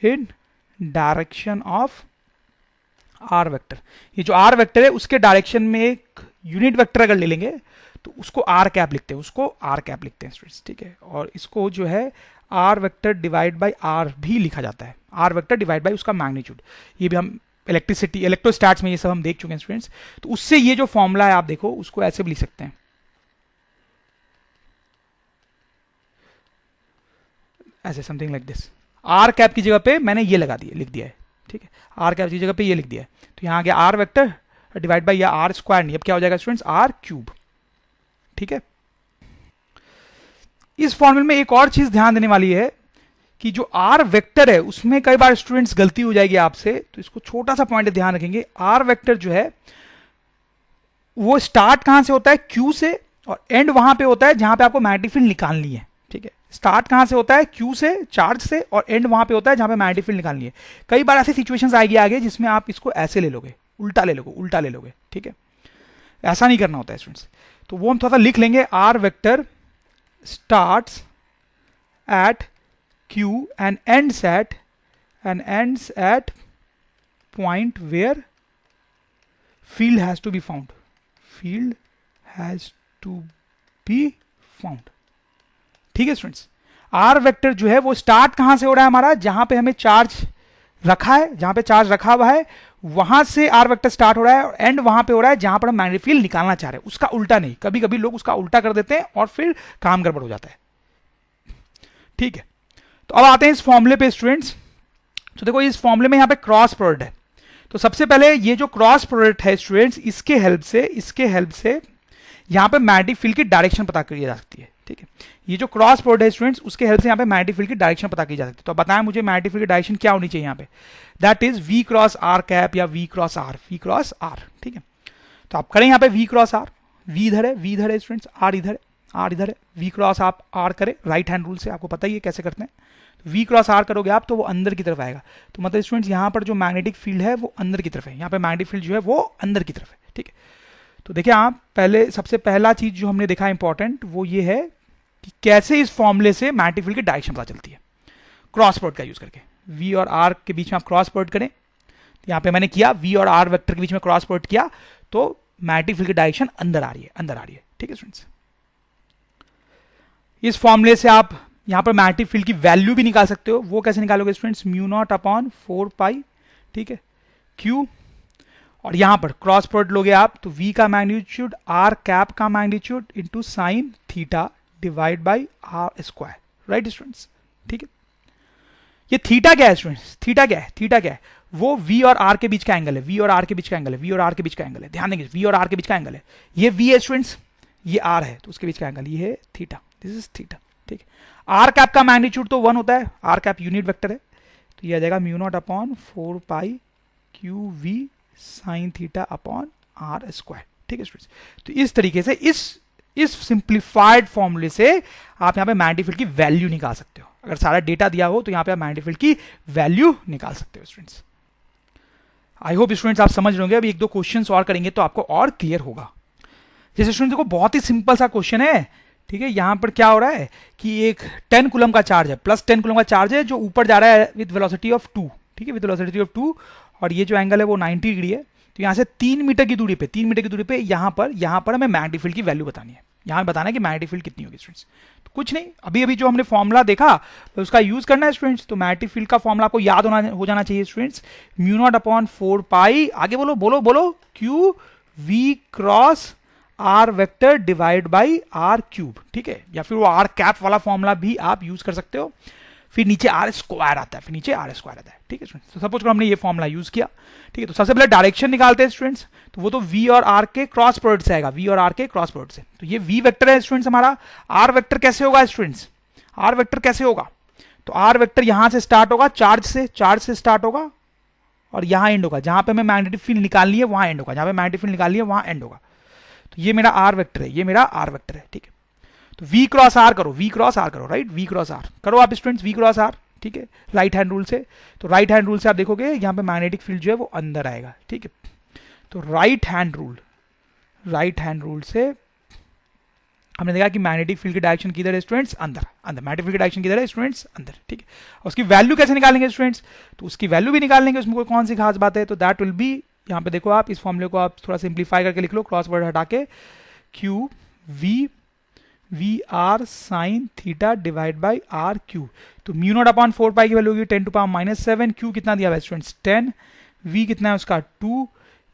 in direction of R vector. ये जो आर वेक्टर है उसके डायरेक्शन में एक यूनिट वेक्टर अगर ले लेंगे तो उसको आर कैप लिखते हैं, उसको आर कैप लिखते हैं स्टूडेंट्स, ठीक है। और इसको जो है R vector divide by R भी लिखा जाता है, आर वेक्टर डिवाइड बाय उसका मैग्नीट्यूड। ये भी हम इलेक्ट्रिसिटी इलेक्ट्रोस्टैट्स में ये सब हम देख चुके हैं स्टूडेंट्स। तो उससे ये जो फॉर्मूला है आप देखो उसको ऐसे भी लिख सकते हैं, ऐसे something like this. R cap की जगह पे मैंने ये लगा दिया, लिख दिया है, ठीक है। आर कैप की जगह पे ये लिख दिया है, तो यहां आ गया आर वेक्टर डिवाइड बाय या आर स्क्वायर नहीं, अब क्या हो जाएगा स्टूडेंट्स आर क्यूब, ठीक है। इस फॉर्मूले में एक और चीज ध्यान देने वाली है कि जो आर वेक्टर है उसमें कई बार स्टूडेंट्स गलती हो जाएगी आपसे, तो इसको छोटा सा पॉइंट ध्यान रखेंगे। आर वेक्टर जो है वो स्टार्ट कहां से होता है, क्यू से, और एंड वहां पे होता है जहां पे आपको मैग्नेटिक फील्ड निकालनी है, ठीक है। स्टार्ट कहां से होता है, क्यू से, चार्ज से, और एंड वहां पे होता है जहां पे मैग्नेटिक फील्ड निकालनी है। कई बार ऐसी सिचुएशंस आएगी आगे जिसमें आप इसको ऐसे ले लोगे, उल्टा ले लोगे, ठीक है। ऐसा नहीं करना होता है स्टूडेंट्स, तो वो हम थोड़ा सा लिख लेंगे। R vector starts at Q and ends at point where field has to be found. Field has to be found. ठीक है स्टूडेंट्स। आर वेक्टर जो है वो स्टार्ट कहां से हो रहा है हमारा, जहां पे हमें चार्ज रखा है, जहां पे चार्ज रखा हुआ है वहां से आर वेक्टर स्टार्ट हो रहा है, और एंड वहां पे हो रहा है जहां पर हम मैग्नेटिक फील्ड निकालना चाह रहे हैं, उसका उल्टा नहीं। कभी कभी लोग उसका उल्टा कर देते हैं और फिर काम गड़बड़ हो जाता है, ठीक है। तो अब आते हैं इस फॉर्मूले पे स्टूडेंट्स। तो देखो इस फॉर्मूले में यहाँ पे क्रॉस प्रोडक्ट है, तो सबसे पहले ये जो क्रॉस प्रोडक्ट है स्टूडेंट्स इसके हेल्प से यहाँ पे मैग्नेटिक फील्ड की डायरेक्शन पता की जा सकती है, ठीक है। ये जो क्रॉस प्रोडक्ट है स्टूडेंट्स उसके हेल्प से यहाँ पे मैग्नेटिक फील्ड की डायरेक्शन पता की जा सकती है। तो बताएं मुझे मैग्नेटिक फील्ड की डायरेक्शन क्या होनी चाहिए यहाँ पे, that is V cross R cap या वी क्रॉस आर, ठीक है। तो आप करें यहाँ पे वी क्रॉस आर, वी इधर है स्टूडेंट्स, आर इधर है, वी क्रॉस आप आर करें राइट हैंड रूल से, आपको पता ही है कैसे करते हैं। वी क्रॉस आर करोगे आप तो वो अंदर की तरफ आएगा, तो मतलब स्टूडेंट्स यहाँ पर जो मैग्नेटिक फील्ड है वो अंदर की तरफ है, यहाँ पे मैग्नेटिक फील्ड जो है वो अंदर की तरफ है, ठीक है। तो देखिए आप सबसे पहला चीज जो हमने देखा इंपॉर्टेंट वो ये है कि कैसे इस फॉर्मूले से मैग्नेटिक फील्ड की डायरेक्शन पता चलती है, क्रॉस प्रोडक्ट का यूज करके। वी और आर के बीच में आप क्रॉस प्रोडक्ट करें, तो यहाँ पे मैंने किया वी और आर वेक्टर के बीच में क्रॉस प्रोडक्ट किया, तो मैग्नेटिक फील्ड की डायरेक्शन अंदर आ रही है, ठीक है स्टूडेंट्स। इस फॉर्मूले से आप यहां पर मैग्नेटिक फील्ड की वैल्यू भी निकाल सकते हो। वो कैसे निकालोगे स्टूडेंट्स, म्यू नॉट अपॉन 4 पाई, ठीक है, क्यू, और यहां पर क्रॉस प्रोडक्ट लोगे आप तो v का मैग्नीट्यूड आर कैप का magnitude into sine theta divide by R square, right students, ठीक है। ये थीटा क्या है स्टूडेंट्स, थीटा क्या है, वो v और r के बीच का एंगल है, ध्यान देंगे v और r के बीच का एंगल है, ये v है स्टूडेंट्स, ये r है, तो उसके बीच का एंगल ये है थीटा, दिस इज थीटा, ठीक है। आर कैप का मैग्नीट्यूड तो 1 होता है, आर कैप यूनिट वेक्टर है, तो ये आ जाएगा mu naught upon 4 pi Q V sine theta upon are square, ठीक है स्टूडेंट्स। तो इस तरीके से इस सिंप्लीफाइड फॉर्मूले से आप यहाँ पे मैग्नेटिक फील्ड की वैल्यू निकाल सकते हो। अगर सारा डेटा दिया हो तो यहाँ पे आप मैग्नेटिक फील्ड की वैल्यू निकाल सकते हो स्टूडेंट्स। आई होप स्टूडेंट्स आप समझ रहे होंगे। अभी 1-2 क्वेश्चन और करेंगे तो आपको और क्लियर होगा। जैसे स्टूडेंट्स देखो बहुत ही सिंपल सा क्वेश्चन है, ठीक है। यहां पर क्या हो रहा है कि एक 10 कूलम का चार्ज है, प्लस 10 कूलम का चार्ज है जो ऊपर जा रहा है विद वेलोसिटी ऑफ 2, ठीक है, विद वेलोसिटी ऑफ 2, और ये जो एंगल है वो 90 डिग्री है। तो यहां से 3 मीटर की दूरी पे यहां पर हमें मैग्नेटिक फील्ड की वैल्यू बतानी है। यहां बताना है कि मैग्नेटिक फील्ड कितनी होगी स्टूडेंट्स। तो कुछ नहीं, अभी जो हमने फॉर्मूला देखा तो उसका यूज करना है स्टूडेंट्स। तो मैग्नेटिक फील्ड का फॉर्मूला आपको याद हो जाना चाहिए students, mu naught upon 4 pi, आगे बोलो Q V cross R vector divide by are cube, ठीक है, या फिर वो आर कैप वाला फॉर्मूला भी आप यूज कर सकते हो। फिर नीचे आर स्क्वायर आता है, फिर नीचे आर स्क्वायर आता है, ठीक है। तो सपोज करो हमने ये फॉर्मूला यूज किया, ठीक है। तो सबसे पहले डायरेक्शन निकालते हैं स्टूडेंट्स, तो वो तो वी और आर के क्रॉस प्रोडक्ट से आएगा, वी और आर के क्रॉस प्रोडक्ट से। तो ये वी वेक्टर है स्टूडेंट्स हमारा। आर वेक्टर कैसे होगा स्टूडेंट्स, आर वेक्टर कैसे होगा, तो आर वेक्टर यहां से स्टार्ट होगा, चार्ज से स्टार्ट होगा और यहां एंड होगा। जहां पे मैं मैग्नेटिक फील्ड निकालनी है वहां एंड होगा, जहां पे मैग्नेटिक फील्ड निकालनी है वहां एंड होगा। तो ये मेरा आर वेक्टर है, ये मेरा आर वेक्टर है, ठीक है। तो वी क्रॉस आर करो, वी क्रॉस आर करो, राइट, वी क्रॉस आर करो आप स्टूडेंट्स, वी क्रॉस आर, ठीक है, राइट हैंड रूल से। तो राइट हैंड रूल से आप देखोगे यहां पे मैग्नेटिक फील्ड जो है वो अंदर आएगा, ठीक है। तो राइट हैंड रूल से हमने देखा कि मैग्नेटिक फील्ड की डायरेक्शन किधर है स्टूडेंट्स, अंदर, मैग्नेटिक फील्ड की डायरेक्शन किधर है स्टूडेंट्स, अंदर, ठीक है। और उसकी वैल्यू कैसे निकालेंगे स्टूडेंट्स, तो उसकी वैल्यू भी निकाल लेंगे, उसमें कोई कौन सी खास बात है। तो दैट विल बी, यहाँ पे देखो आप इस फॉर्मूले को आप थोड़ा सिंप्लीफाई करके लिख लो, क्रॉस वर्ड हटा के, Q V R sine theta divide by R cube. तो म्यू नॉट अपॉन 4 पाई की वैल्यू होगी 10 टू पावर -7। क्यू कितना दिया हुआ स्टूडेंट्स 10, वी कितना है उसका 2,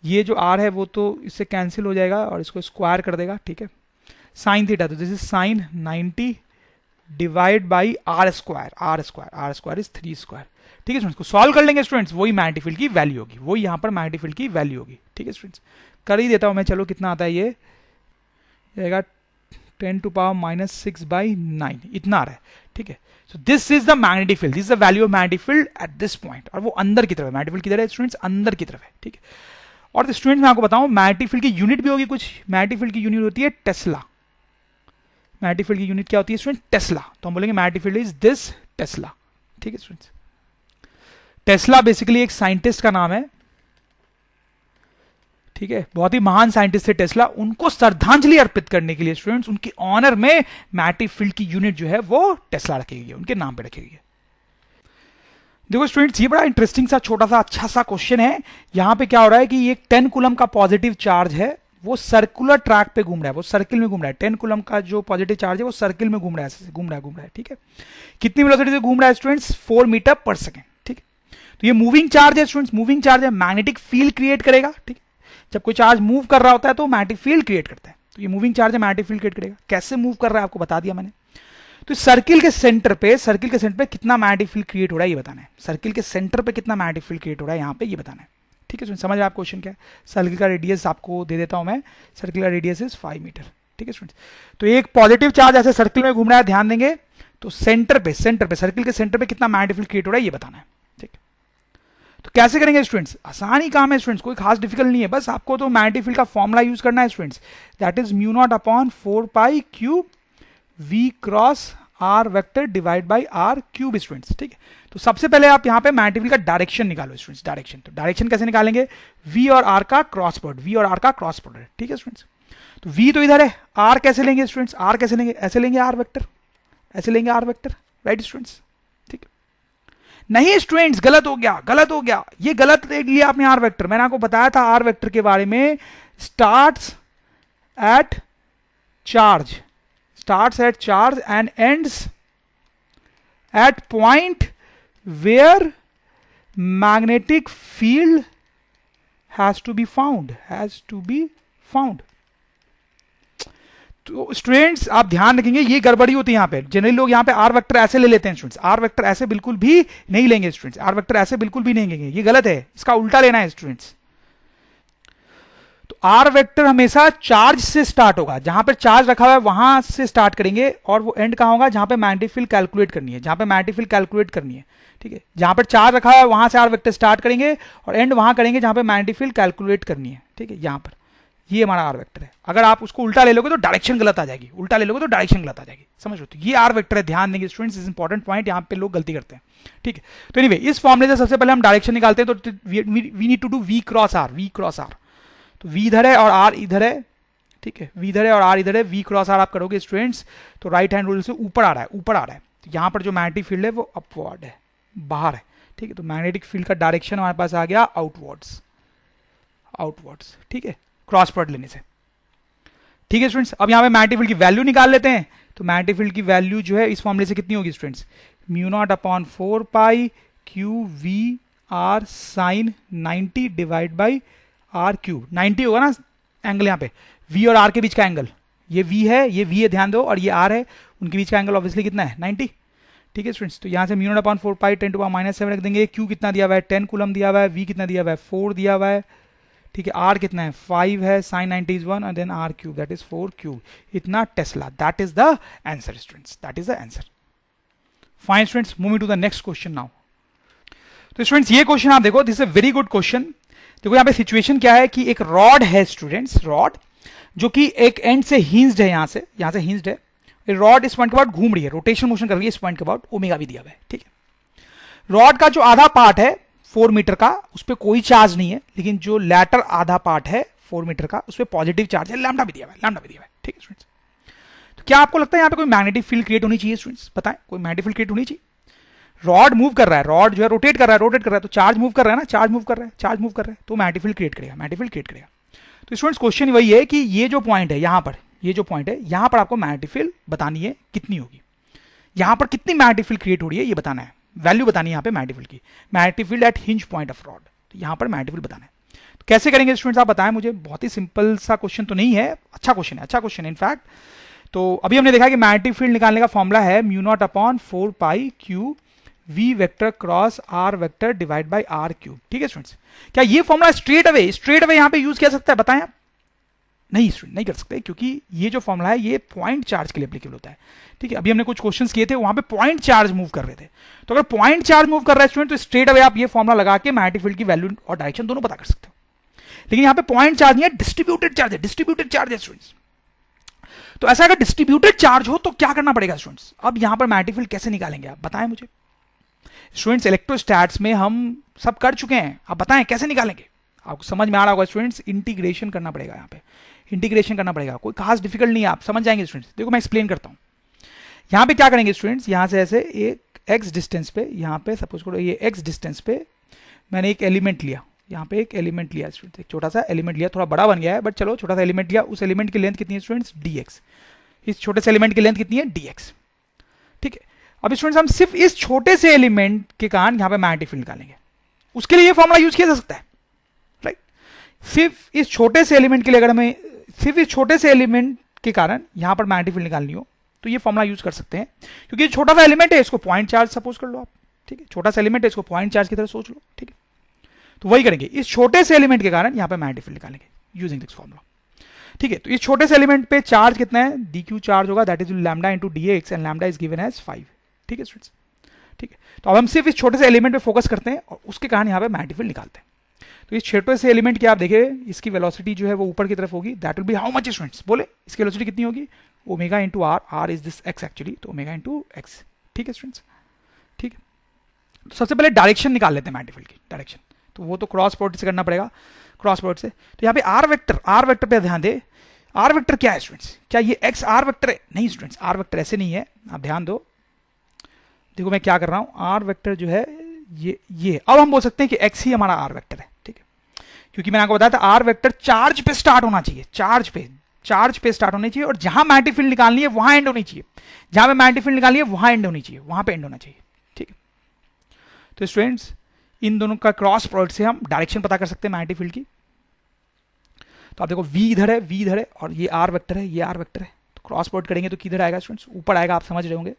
ये जो आर है वो तो इससे कैंसिल हो जाएगा और इसको स्क्वायर कर देगा, ठीक है। साइन थीटा, तो this is sine 90 divide by R square is 3 square, ठीक है स्टूडेंट्स। को सॉल्व कर लेंगे स्टूडेंट्स, वही मैग्नेटिक फील्ड की वैल्यू होगी, वही यहाँ पर मैग्नेटिक फील्ड की वैल्यू होगी, ठीक है स्टूडेंट्स। कर ही देता हूं मैं, चलो कितना आता है ये जाएगा 10 टू पावर -6/9, इतना आ रहा है, ठीक है। So this is the magnetic field, this is the value of magnetic field at this point, और वो अंदर की तरफ है, मैग्नेटिक फील्ड किधर है स्टूडेंट्स, अंदर की तरफ है, ठीक है। और स्टूडेंट्स मैं आपको बताऊं मैग्नेटिक फील्ड की यूनिट भी होगी कुछ, मैग्नेटिक फील्ड की यूनिट होती है टेस्ला। मैग्नेटिक फील्ड की यूनिट क्या होती है स्टूडेंट, टेस्ला। तो हम बोलेंगे magnetic field is this Tesla, ठीक है स्टूडेंट्स। टेस्ला बेसिकली एक साइंटिस्ट का नाम है, ठीक है, बहुत ही महान साइंटिस्ट थे टेस्ला। उनको श्रद्धांजलि अर्पित करने के लिए स्टूडेंट्स उनके ऑनर में मैग्नेटिक फील्ड की यूनिट जो है वो टेस्ला रखी गई है, उनके नाम पे रखी गई है। देखो स्टूडेंट्स ये बड़ा इंटरेस्टिंग सा छोटा सा अच्छा सा क्वेश्चन है। यहां पे क्या हो रहा है कि ये 10 कूलम का पॉजिटिव चार्ज है, वो सर्कुलर ट्रैक पे घूम रहा है, वो सर्किल में घूम रहा है। 10 कूलम का जो पॉजिटिव चार्ज है वो सर्किल में घूम रहा है, घूम रहा है, ठीक है। कितनी वेलोसिटी से घूम रहा है स्टूडेंट्स, 4 मीटर पर सेकेंड, ठीक है। तो ये मूविंग चार्ज है स्टूडेंट्स, मूविंग चार्ज है, मैग्नेटिक फील्ड क्रिएट करेगा, ठीक है। जब कोई चार्ज मूव कर रहा होता है तो मैग्नेटिक फील्ड क्रिएट करता है, तो ये मूविंग चार्ज है, मैग्नेटिक फील्ड क्रिएट करेगा। कैसे मूव कर रहा है आपको बता दिया मैंने। तो सर्किल के सेंटर पे कितना मैग्नेटिक फील्ड क्रिएट हो रहा है ये बताना है, सर्किल के सेंटर पे कितना मैग्नेटिक फील्ड क्रिएट हो रहा है यहाँ पे ये बताना है, ठीक है। समझ रहे आप क्वेश्चन क्या है। सर्किल का रेडियस आपको दे देता हूं मैं, सर्किल का रेडियस इज 5 मीटर, ठीक है स्टूडेंट्स। तो एक पॉजिटिव चार्ज ऐसे सर्किल में घूम रहा है, ध्यान देंगे। तो सेंटर पे सर्किल के सेंटर पे कितना मैग्नेटिक फील्ड क्रिएट हो रहा है ये बताना है, ठीक है। तो कैसे करेंगे स्टूडेंट्स, आसान ही काम है स्टूडेंट्स, कोई खास डिफिकल्ट नहीं है, बस आपको तो मैग्नेटिक फील्ड का फॉर्मूला यूज करना है students, that is mu naught upon 4 pi cube V cross R vector divide by are cube students, ठीक है। तो सबसे पहले आप यहाँ पे मैग्नेटिक फील्ड का डायरेक्शन निकालो स्टूडेंट्स, डायरेक्शन। तो डायरेक्शन कैसे निकालेंगे, वी और आर का क्रॉस प्रोडक्ट, ठीक है स्टूडेंट्स। तो वी तो इधर है, आर कैसे लेंगे स्टूडेंट्स, आर कैसे लेंगे, ऐसे लेंगे आर वेक्टर, ऐसे लेंगे आर वेक्टर, राइट स्टूडेंट्स, ठीक है। नहीं स्टूडेंट्स गलत हो गया, ये गलत ले लिया आपने आर वेक्टर। मैंने आपको बताया था आर वेक्टर के बारे में, starts at charge and ends at point where magnetic field has to be found. तो स्टूडेंट्स आप ध्यान रखेंगे, ये गड़बड़ी होती है यहाँ पे। जनरली लोग यहाँ पे आर वेक्टर ऐसे ले लेते हैं स्टूडेंट्स, आर वेक्टर ऐसे बिल्कुल भी नहीं लेंगे स्टूडेंट्स, आर वेक्टर ऐसे बिल्कुल भी नहीं लेंगे, ये गलत है, इसका उल्टा लेना है स्टूडेंट्स। तो आर वेक्टर हमेशा चार्ज से स्टार्ट होगा, जहां पर चार्ज रखा हुआ है वहां से स्टार्ट करेंगे, और वो एंड कहां होगा, जहां पे मैग्नेटिक फील्ड कैलकुलेट करनी है, ठीक है। जहां पर चार्ज रखा हुआ है वहां से आर वेक्टर स्टार्ट करेंगे और एंड वहां करेंगे जहां पे मैग्नेटिक फील्ड कैलकुलेट करनी है, ठीक है। यहां पर ये हमारा आर वेक्टर है। अगर आप उसको उल्टा ले लोगे तो डायरेक्शन गलत आ जाएगी, समझ लो। तो ये आर वेक्टर है, ध्यान देंगे स्टूडेंट्स, इज इंपॉर्टेंट पॉइंट, यहाँ पे लोग गलती करते हैं, ठीक है। तो एनीवे इस फॉर्मूले से सबसे पहले हम डायरेक्शन निकालते हैं, तो V need to do V cross R. तो वी इधर है और आर इधर है, ठीक है, वी इधर है और आर इधर है, वी क्रॉस आर आप करोगे स्टूडेंट्स तो राइट हैंड रूल से ऊपर आ रहा है। तो यहाँ पर जो मैग्नेटिक फील्ड है वो अपवर्ड है, बाहर है, ठीक है। तो मैग्नेटिक फील्ड का डायरेक्शन हमारे पास आ गया आउटवर्ड्स, ठीक है, क्रॉस प्रोडक्ट लेने से, ठीक है स्टूडेंट्स। अब यहाँ पे मैग्नेटिक फील्ड की वैल्यू निकाल लेते हैं। तो मैग्नेटिक फील्ड की वैल्यू जो है इस फॉर्मूले से कितनी होगी students, mu naught upon 4 pi Q V R sine 90 divide by are cube, 90 होगा ना एंगल यहाँ पे, v और r के बीच का एंगल, ये v है, ये v है, ध्यान दो, और ये r है, उनके बीच का एंगल ऑब्वियसली कितना है 90। ठीक है स्टूडेंट्स, तो यहाँ से mu naught upon 4 pi 10 to power minus 7 रख देंगे। q कितना दिया हुआ है 10 कूलम दिया हुआ है, v कितना दिया हुआ है 4 दिया हुआ है, ठीक है, r कितना है 5 है, sin 90 is 1 and then r cube that is 4 cube, इतना Tesla, that is the answer students, that is the answer। Fine students, moving to the next question now। तो स्टूडेंट्स ये क्वेश्चन आप देखो, this is a very good question. देखो यहाँ पे situation क्या है कि एक रॉड है स्टूडेंट्स, रॉड जो कि एक एंड से हिंज्ड है, यहाँ से हिंज्ड है, रॉड इस पॉइंट के बाद घूम रही है, रोटेशन मोशन कर रही है इस पॉइंट के बाद, ओमेगा भी दिया हुआ है। ठीक है, रॉड का जो आधा पार्ट है 4 मीटर का, उस पर कोई चार्ज नहीं है, लेकिन जो लैटर आधा पार्ट है 4 मीटर का, उस पर पॉजिटिव चार्ज है, लैम्डा भी दिया हुआ है, लैम्डा भी दिया हुआ है। ठीक है स्टूडेंट्स, तो क्या आपको लगता है यहाँ पे कोई मैग्नेटिक फील्ड क्रिएट होनी चाहिए स्टूडेंट्स? बताएं, कोई मैग्नेटिक फील्ड क्रिएट होनी चाहिए? रॉड मूव कर रहा है, रॉड जो है रोटेट कर रहा है, तो चार्ज मूव कर रहा है ना, चार्ज मूव कर रहा है, तो मैग्नेटिक फील्ड क्रिएट करेगा। तो स्टूडेंट्स क्वेश्चन वही है कि ये जो पॉइंट है यहाँ पर, ये जो पॉइंट है यहाँ पर आपको मैग्नेटिक फील्ड बतानी है कितनी होगी, यहाँ पर कितनी मैग्नेटिक फील्ड क्रिएट हो रही है ये बताना है, वैल्यू बतानी है यहाँ पे मैग्नेटिक फील्ड की, magnetic field eight hinge point of rod, तो यहाँ पर मैग्नेटिक फील्ड बताना है। तो कैसे करेंगे स्टूडेंट्स आप बताएं मुझे, बहुत ही सिंपल सा क्वेश्चन तो नहीं है, अच्छा क्वेश्चन है इनफैक्ट। तो अभी हमने देखा कि मैग्नेटिक फील्ड निकालने का फॉर्मूला है mu naught upon 4 pi Q v vector cross r vector divide bye r cube. ठीक है स्टूडेंट्स, क्या ये फॉर्मूला स्ट्रेट अवे यहाँ पे यूज किया सकता है? बताएं आप। नहीं स्टूडेंट, नहीं कर सकते, क्योंकि ये जो फॉर्मूला है ये पॉइंट चार्ज के लिए एप्लीकेबल होता है। ठीक है, अभी हमने कुछ क्वेश्चंस किए थे वहां पे पॉइंट चार्ज मूव कर रहे थे, तो अगर पॉइंट चार्ज मूव कर रहा है स्टूडेंट तो स्ट्रेट अवे आप ये फॉर्मूला लगा के मैग्नेटिक फील्ड की वैल्यू और डायरेक्शन दोनों पता कर सकते हो। लेकिन यहाँ पे पॉइंट चार्ज नहीं है, डिस्ट्रीब्यूटेड चार्ज है स्टूडेंट्स। तो ऐसा अगर डिस्ट्रीब्यूटेड चार्ज हो तो क्या करना पड़ेगा स्टूडेंट्स? अब यहाँ पर मैग्नेटिक फील्ड कैसे निकालेंगे आप बताएं मुझे। स्टूडेंट्स इलेक्ट्रोस्टैट्स में हम सब कर चुके हैं, आप बताएं कैसे निकालेंगे? आपको समझ में आ रहा होगा स्टूडेंट्स, इंटीग्रेशन करना पड़ेगा, यहाँ पे इंटीग्रेशन करना पड़ेगा, कोई खास डिफिकल्ट नहीं है, आप समझ जाएंगे स्टूडेंट्स। देखो मैं एक्सप्लेन करता हूँ। यहाँ पे क्या करेंगे स्टूडेंट्स, यहाँ से ऐसे एक एक्स डिस्टेंस पे, यहाँ पे सपोज करो ये एक्स डिस्टेंस पे मैंने एक एलिमेंट लिया, यहाँ पे एक एलिमेंट लिया स्टूडेंट्स, एक छोटा सा एलिमेंट लिया, थोड़ा बड़ा बन गया है बट चलो छोटा सा एलिमेंट लिया, उस एलिमेंट की लेंथ कितनी है स्टूडेंट्स dx, इस छोटे से एलिमेंट की लेंथ कितनी है dx। ठीक है, अब स्टूडेंट्स हम सिर्फ इस छोटे से एलिमेंट के कारण यहाँ पे मैग्नेटिक फील्ड निकालेंगे, उसके लिए ये फॉर्मूला यूज किया जा सकता है, राइट। सिर्फ इस छोटे से एलिमेंट के लिए अगर हमें सिर्फ इस छोटे से एलिमेंट के कारण यहाँ पर मैग्नेटिक फील्ड निकालनी हो तो ये फॉर्मूला यूज कर सकते हैं, क्योंकि छोटा सा एलिमेंट है इसको पॉइंट चार्ज सपोज कर लो आप। ठीक है, छोटा सा एलिमेंट है इसको पॉइंट चार्ज की तरह सोच लो। ठीक है, तो वही करेंगे, इस छोटे से एलिमेंट के कारण यहाँ पे मैग्नेटिक फील्ड निकालेंगे यूजिंग दिस फॉर्मूला। ठीक है, तो इस छोटे से एलिमेंट पे चार्ज कितना है, dq चार्ज होगा, that is lambda into dx and lambda is given as 5। ठीक है स्टूडेंट्स, ठीक है, तो अब हम सिर्फ इस छोटे से एलिमेंट पे फोकस करते हैं और उसके कारण यहाँ पे मैग्नेटिक फील्ड निकालते हैं। तो इस छोटे से एलिमेंट की आप देखिए, इसकी वेलोसिटी जो है वो ऊपर की तरफ होगी, that will be how much students, बोले इसकी वेलोसिटी कितनी होगी, omega into R, R is this X actually, तो ओमेगा इंटू एक्स। ठीक है स्टूडेंट्स, ठीक है, तो सबसे पहले डायरेक्शन निकाल लेते हैं मैग्नेटिक फील्ड की डायरेक्शन, तो वो तो क्रॉस प्रोडक्ट से करना पड़ेगा, क्रॉस प्रोडक्ट से। तो यहाँ पे आर वेक्टर पे ध्यान दे, आर वेक्टर क्या है स्टूडेंट्स, क्या ये एक्स आर वेक्टर है? नहीं स्टूडेंट्स, आर वेक्टर ऐसे नहीं है, आप ध्यान दो, देखो मैं क्या कर रहा हूं, आर वेक्टर जो है ये अब हम बोल सकते हैं कि एक्स ही हमारा आर वेक्टर है। ठीक है, क्योंकि मैंने आपको बताया था आर वेक्टर चार्ज पे स्टार्ट होना चाहिए, चार्ज पे स्टार्ट होनी चाहिए, और जहां मैग्नेटिक फील्ड निकालनी है वहां एंड होनी चाहिए, जहां पे मैग्नेटिक फील्ड निकालनी है वहां एंड होनी चाहिए, वहां पे एंड होना चाहिए। ठीक है, तो स्टूडेंट्स इन दोनों का क्रॉस प्रोडक्ट से हम डायरेक्शन पता कर सकते हैं मैग्नेटिक फील्ड की। तो आप देखो v इधर है और ये आर वेक्टर है, ये आर वेक्टर है, तो क्रॉस प्रोडक्ट करेंगे तो किधर आएगा स्टूडेंट्स, ऊपर आएगा, आप समझ रहे होंगे।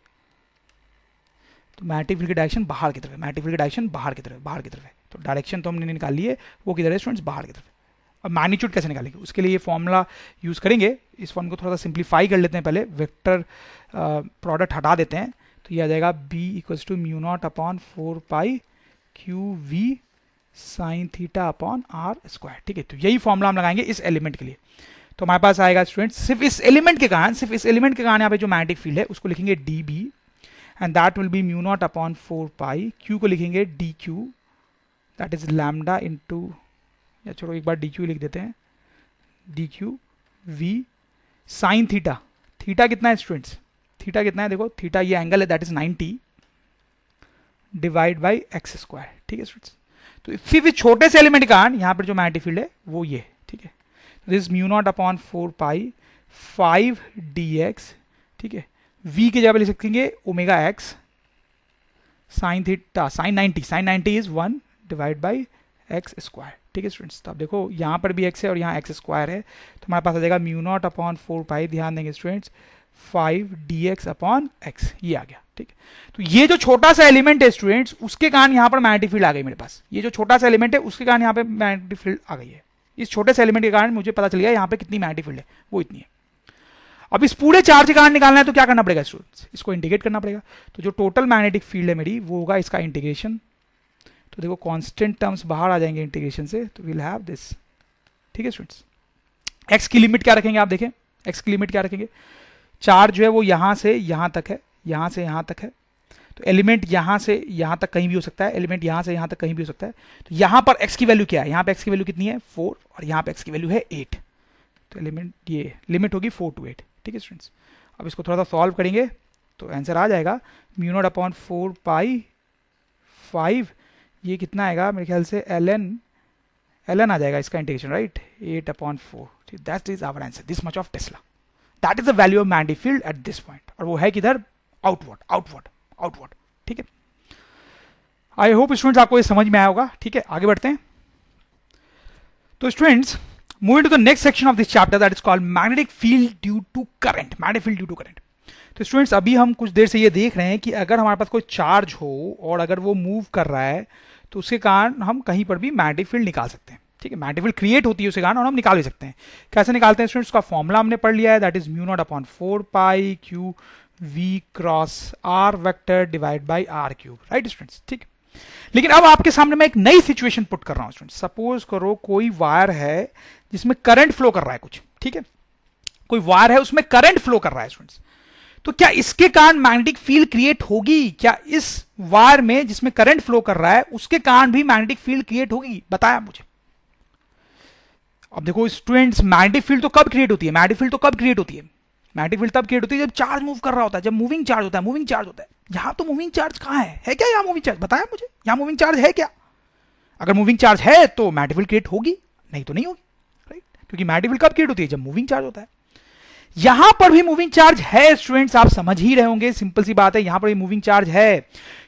तो मैग्नेटिक फील्ड की डायरेक्शन बाहर की तरफ है, मैग्नेटिक फील्ड की डायरेक्शन बाहर की तरफ है, तो डायरेक्शन तो हमने निकाल ली है, वो किधर है स्टूडेंट्स, बाहर की तरफ। अब मैग्नीट्यूड कैसे निकालेंगे, उसके लिए ये फॉर्मूला यूज करेंगे, इस फॉर्म को थोड़ा सा सिंप्लीफाई कर लेते हैं, पहले वेक्टर प्रोडक्ट हटा देते हैं, तो ये आ जाएगा b equals to mu naught upon 4 pi Q V sine theta upon are square. ठीक है, तो यही फॉर्मूला हम लगाएंगे इस एलिमेंट के लिए। तो हमारे पास आएगा स्टूडेंट्स सिर्फ इस एलिमेंट के कारण यहाँ पे जो मैग्नेटिक फील्ड है उसको लिखेंगे dB and that will be mu naught upon 4 pi, Q को लिखेंगे dq, that is lambda into, या चलो एक बार dq लिख देते हैं, dq v sine theta, theta कितना है स्टूडेंट्स, थीटा कितना है, देखो थीटा ये एंगल है, that is 90 divide by X square. ठीक है स्टूडेंट्स, तो सिर्फ इस छोटे से एलिमेंट का यहाँ पर जो मैग्नेटिक फील्ड है वो ये। ठीक है, this mu naught upon 4 pi 5 dx। ठीक है, v के जगह पे लिख सकेंगे omega X sine theta, sine 90 is 1 divide by X square. ठीक है स्टूडेंट्स, तो अब देखो यहाँ पर भी एक्स है और यहाँ एक्स स्क्वायर है, तो हमारे पास आ जाएगा म्यू नॉट अपॉन 4 पाई, ध्यान देंगे स्टूडेंट्स, 5 dx अपॉन एक्स, ये आ गया। ठीक है, तो ये जो छोटा सा एलिमेंट है स्टूडेंट्स, उसके कारण यहाँ पर मैग्नेटिक फील्ड आ गई मेरे पास। ये जो छोटा सा एलिमेंट है उसके कारण यहाँ पे मैग्नेटिक फील्ड आ गई है। इस छोटे से एलिमेंट के कारण मुझे पता चल गया यहाँ पे कितनी मैग्नेटिक फील्ड है, वो इतनी है। अब इस पूरे चार्ज के कारण निकालना है तो क्या करना पड़ेगा स्टूडेंट्स, इसको इंटीग्रेट करना पड़ेगा। तो जो टोटल मैग्नेटिक फील्ड है मेरी वो होगा इसका इंटीग्रेशन। तो देखो कांस्टेंट टर्म्स बाहर आ जाएंगे इंटीग्रेशन से, तो विल हैव दिस। ठीक है स्टूडेंट्स, एक्स की लिमिट क्या रखेंगे, आप देखें एक्स की लिमिट क्या रखेंगे। चार्ज जो है वो यहां से यहां तक है, यहां से यहां तक है, तो एलिमेंट यहां से यहां तक कहीं भी हो सकता है, एलिमेंट यहां से यहां तक कहीं भी हो सकता है। तो यहां पर एक्स की वैल्यू क्या है, यहां पे एक्स की वैल्यू कितनी है 4, और यहां पे एक्स की वैल्यू है 8। तो एलिमेंट ये लिमिट होगी 4 to 8। ठीक है स्टूडेंट्स, अब इसको थोड़ा सा सॉल्व करेंगे तो आंसर आ जाएगा म्यू नॉट अपॉन 4 पाई 5, ये कितना आएगा मेरे ख्याल से ln आ जाएगा इसका integration, right, 8 upon 4। That is our answer, this much of tesla, that is the value of magnetic field at this point, और वो है किधर, आउटवर्ड आउटवर्ड आउटवर्ड। ठीक है, आई होप स्टूडेंट्स आपको ये समझ में आया होगा। ठीक है, आगे बढ़ते हैं। तो students, moving to the next section of this chapter, that is called magnetic field due to current, magnetic field due to current. तो स्टूडेंट्स, अभी हम कुछ देर से ये देख रहे हैं कि अगर हमारे पास कोई चार्ज हो और अगर वो मूव कर रहा है तो उसके कारण हम कहीं पर भी मैग्नेटिक फील्ड निकाल सकते हैं। ठीक है, मैग्नेटिक फील्ड क्रिएट होती है उसके कारण और हम निकाल भी सकते हैं। कैसे निकालते हैं स्टूडेंट्स, का फॉर्मूला हमने पढ़ लिया है, that is mu naught upon 4 pi Q V cross R vector divide by are cube, right students. ठीक, लेकिन अब आपके सामने मैं एक नई सिचुएशन पुट कर रहा हूं स्टूडेंट्स। सपोज करो कोई वायर है जिसमें करंट फ्लो कर रहा है कुछ, ठीक है, कोई वायर है उसमें करंट फ्लो कर रहा है स्टूडेंट्स, तो क्या इसके कारण मैग्नेटिक फील्ड क्रिएट होगी, क्या इस वायर में जिसमें करंट फ्लो कर रहा है उसके कारण भी मैग्नेटिक फील्ड क्रिएट होगी, बताया मुझे। अब देखो स्टूडेंट्स, मैग्नेटिक फील्ड तो कब क्रिएट होती है, मैग्नेटिक फील्ड तो कब क्रिएट होती है, मैग्नेटिक फील्ड तब क्रिएट होती है जब चार्ज मूव कर रहा होता है, जब मूविंग चार्ज होता है, मूविंग चार्ज होता है। यहां तो मूविंग चार्ज कहां है क्या, यहां मूविंग चार्ज, बताया मुझे, यहां मूविंग चार्ज है क्या। अगर मूविंग चार्ज है तो मैग्नेटिक फील्ड क्रिएट होगी, नहीं तो नहीं होगी, राइट, क्योंकि मैग्नेटिक फील्ड कब क्रिएट होती है, जब मूविंग चार्ज होता है। यहां पर भी मूविंग चार्ज है स्टूडेंट्स, आप समझ ही रहे होंगे, सिंपल सी बात है, यहां पर भी मूविंग चार्ज है,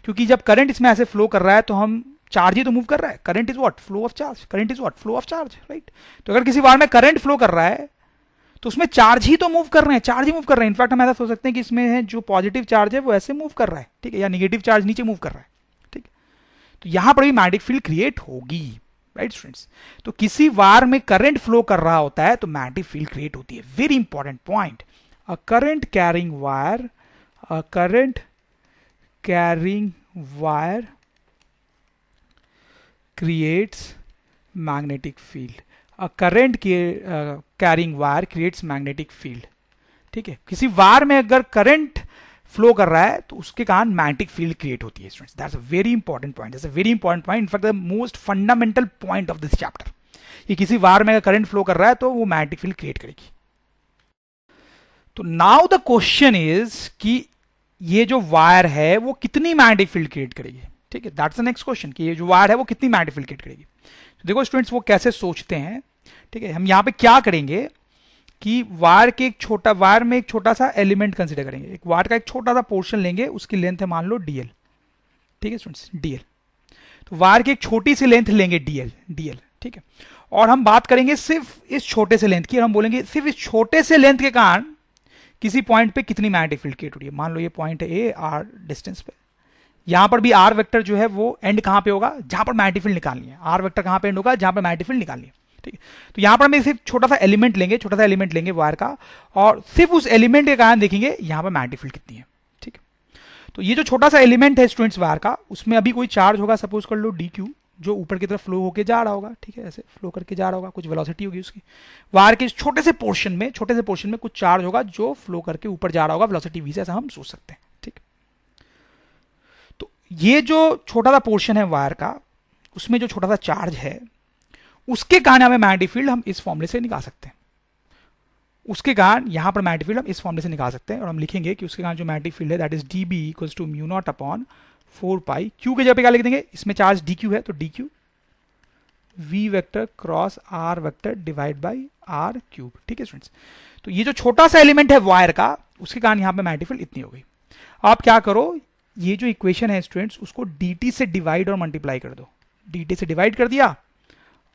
क्योंकि जब करंट इसमें ऐसे फ्लो कर रहा है तो हम चार्ज ही तो मूव कर रहा है, current is what, flow of charge, current is what, flow of charge, right. तो अगर किसी वायर में करंट फ्लो कर रहा है तो उसमें चार्ज ही तो मूव कर रहे हैं, चार्ज ही मूव कर रहे हैं। इनफैक्ट हम ऐसा सोच सकते हैं कि इसमें है जो पॉजिटिव चार्ज है वो ऐसे मूव कर रहा है, ठीक है, या नेगेटिव चार्ज नीचे मूव कर रहा है, ठीक है। तो यहां पर भी मैग्नेटिक फील्ड क्रिएट होगी, राइट स्टूडेंट्स। तो किसी वायर में करंट फ्लो कर रहा होता है तो मैग्नेटिक फील्ड क्रिएट होती है, very important point. A current carrying wire, a current carrying wire creates magnetic field, a current carrying wire creates magnetic field, ठीक है। किसी वायर में अगर करंट फ्लो कर रहा है तो उसके कारण मैग्नेटिक फील्ड क्रिएट होती है students, that's a very important point, that's a very important point, in fact the most fundamental point of this chapter. ये किसी वायर में अगर करंट फ्लो कर रहा है तो वो मैग्नेटिक फील्ड क्रिएट करेगी। तो नाउ द क्वेश्चन इज कि ये जो वायर है वो कितनी मैग्नेटिक फील्ड क्रिएट करेगी, ठीक है, दैट्स द नेक्स्ट क्वेश्चन कि ये जो वायर है वो कितनी मैग्नेटिक फील्ड क्रिएट करेगी। तो देखो स्टूडेंट्स, वो कैसे सोचते हैं, ठीक है। हम यहां पे क्या करेंगे कि वायर में एक छोटा सा एलिमेंट कंसीडर करेंगे, एक वायर का एक छोटा सा पोर्शन लेंगे, उसकी लेंथ है मान लो dl, ठीक है स्टूडेंट्स, dl। तो वायर की एक छोटी सी लेंथ लेंगे dl, ठीक है, और हम बात करेंगे सिर्फ इस छोटे से लेंथ की, और हम बोलेंगे सिर्फ इस छोटे से लेंथ के कारण किसी पॉइंट पे कितनी मैग्नेटिक फील्ड क्रिएट हो रही है। मान लो ये पॉइंट है ए, आर डिस्टेंस पे, यहां पर भी आर वेक्टर जो है वो एंड कहां पे होगा, जहां पर मैग्नेटिक फील्ड निकालनी है। आर वेक्टर कहां पे एंड होगा, जहां पर मैग्नेटिक फील्ड निकालनी है, ठीक है। तो यहां पर हम सिर्फ छोटा सा एलिमेंट लेंगे वायर का, और सिर्फ उस एलिमेंट के कारण देखेंगे यहां पर मैग्नेटिक फील्ड कितनी है, ठीक है। तो ये जो छोटा सा एलिमेंट है स्टूडेंट्स वायर का, उसमें अभी कोई चार्ज होगा, सपोज कर लो dq, जो ऊपर की तरफ फ्लो होकर जा रहा होगा, ठीक है, ऐसे फ्लो करके जा रहा होगा, कुछ वेलोसिटी होगी उसकी। वायर के छोटे से पोर्शन में कुछ चार्ज होगा जो फ्लो करके ऊपर जा रहा होगा, वेलोसिटी v से, ऐसा हम सोच सकते हैं, ठीक। तो ये जो छोटा सा पोर्शन है वायर का, उसमें जो छोटा सा चार्ज है, उसके कारण हमें मैग्नेटिक फील्ड हम इस फॉर्मूले से निकाल सकते हैं। उसके कारण यहां पर मैग्नेटिक फील्ड हम इस फॉर्मूले से निकाल सकते हैं, और हम लिखेंगे कि उसके कारण जो मैग्नेटिक फील्ड है that is dB equals to mu naught upon 4 pi, Q के जगह पे क्या लिख देंगे, इसमें चार्ज dq है तो dq v vector cross r vector divide by r cube, ठीक है स्टूडेंट्स। तो ये जो छोटा सा एलिमेंट है वायर का, उसके कारण यहां पे मैग्नेटिक फील्ड इतनी हो गई। आप क्या करो, ये जो इक्वेशन है स्टूडेंट्स, उसको dt से डिवाइड और मल्टीप्लाई कर दो, dt से डिवाइड कर दिया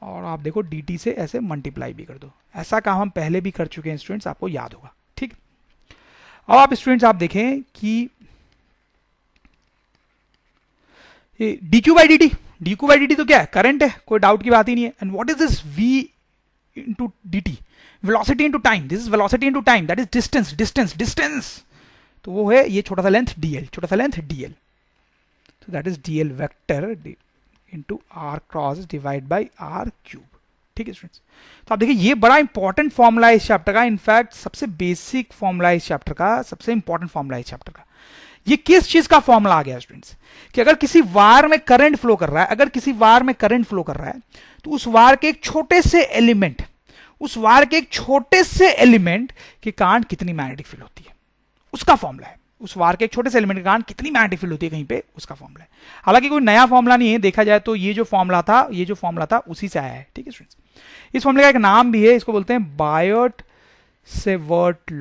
और आप देखो dt से ऐसे मल्टीप्लाई भी कर दो। ऐसा काम हम पहले भी कर चुके हैं स्टूडेंट्स, आपको याद होगा। ठीक, अब आप स्टूडेंट्स आप देखें कि dq बाई dt तो क्या है, करंट है, कोई डाउट की बात ही नहीं है। And what is this v into dt, velocity into time, this is velocity into time, that is distance, तो वो है ये छोटा सा लेंथ dl, तो that is dl vector into r cross divide by r cube. ठीक है students, तो आप देखिए ये बड़ा इंपॉर्टेंट फॉर्मूला है इस चैप्टर का, इनफैक्ट सबसे बेसिक फॉर्मूला है इस चैप्टर का, सबसे इंपॉर्टेंट फॉर्मूला है इस चैप्टर का। ये किस चीज का फॉर्मूला आ गया स्टूडेंट्स, कि अगर किसी वायर में करंट फ्लो कर रहा है, तो उस वायर के एक छोटे से एलिमेंट के कारण कितनी मैग्नेटिक फील्ड होती है, उसका फॉर्मूला है। उस वायर के एक छोटे से एलिमेंट के कारण कितनी मैग्नेटिक फील्ड होती है कहीं पे, उसका फॉर्मूला है। हालांकि कोई नया फॉर्मूला नहीं है, देखा जाए तो ये जो फॉर्मूला था उसी से आया है। ठीक है स्टूडेंट्स, इस फॉर्मूले का एक नाम भी है, इसको बोलते हैं बायोट-सेवर्ट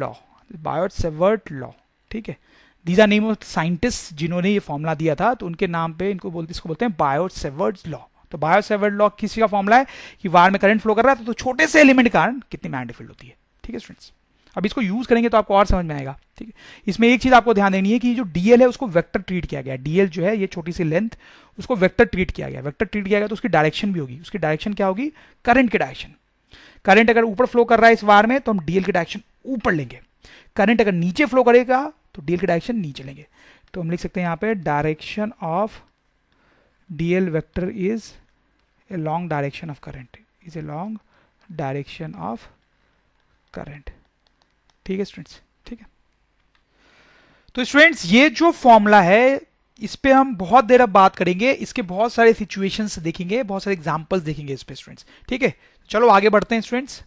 लॉ। ठीक है, these are name of scientist जिन्होंने ये फॉर्मूला दिया था, तो उनके नाम पे इसको बोलते हैं बायोट-सेवर्ट लॉ। तो बायोट-सेवर्ट लॉ किसी का फॉर्मूला है कि वायर में करंट फ्लो कर रहा है तो छोटे से एलिमेंट के कारण कितनी मैग्नेटिक फील्ड होती है। ठीक है स्टूडेंट्स, अब इसको यूज करेंगे तो आपको और समझ में आएगा। ठीक है, इसमें एक चीज आपको ध्यान देनी है कि जो डीएल है उसको वेक्टर ट्रीट किया गया। डीएल जो है ये छोटी सी लेंथ, उसको वेक्टर ट्रीट किया गया तो उसकी डायरेक्शन भी होगी। उसकी डायरेक्शन क्या होगी, करंट की डायरेक्शन। करंट अगर ऊपर फ्लो कर रहा है इस वायर में तो हम डीएल की डायरेक्शन ऊपर लेंगे, करंट अगर नीचे फ्लो करेगा तो डीएल की डायरेक्शन नीचे लेंगे। तो हम लिख सकते हैं यहाँ पे direction of DL vector is a long direction of current. ठीक है स्टूडेंट्स, ठीक है। तो स्टूडेंट्स ये जो फॉर्मूला है इस पे हम बहुत देर अब बात करेंगे, इसके बहुत सारे सिचुएशंस देखेंगे, बहुत सारे एग्जांपल्स देखेंगे इस पे स्टूडेंट्स। ठीक है, चलो आगे बढ़ते हैं स्टूडेंट्स।